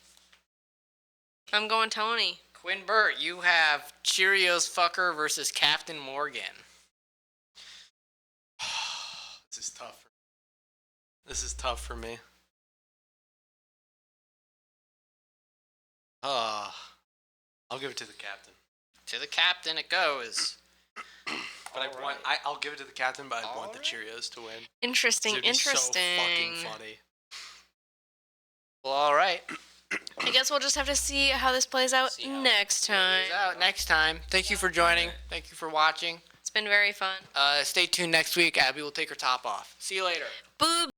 I'm going Tony. Quinn Burt, you have Cheerios fucker versus Captain Morgan. This is tough. This is tough for me. I'll give it to the captain. To the captain it goes. But All right. I'll give it to the captain, but I want the All right. Cheerios to win. Interesting, It'd be interesting. So fucking funny. Well, all right. I guess we'll just have to see how this plays out See how next time. Peace out next time. Thank you for joining. Thank you for watching. It's been very fun. Stay tuned next week. Abby will take her top off. See you later. Boob.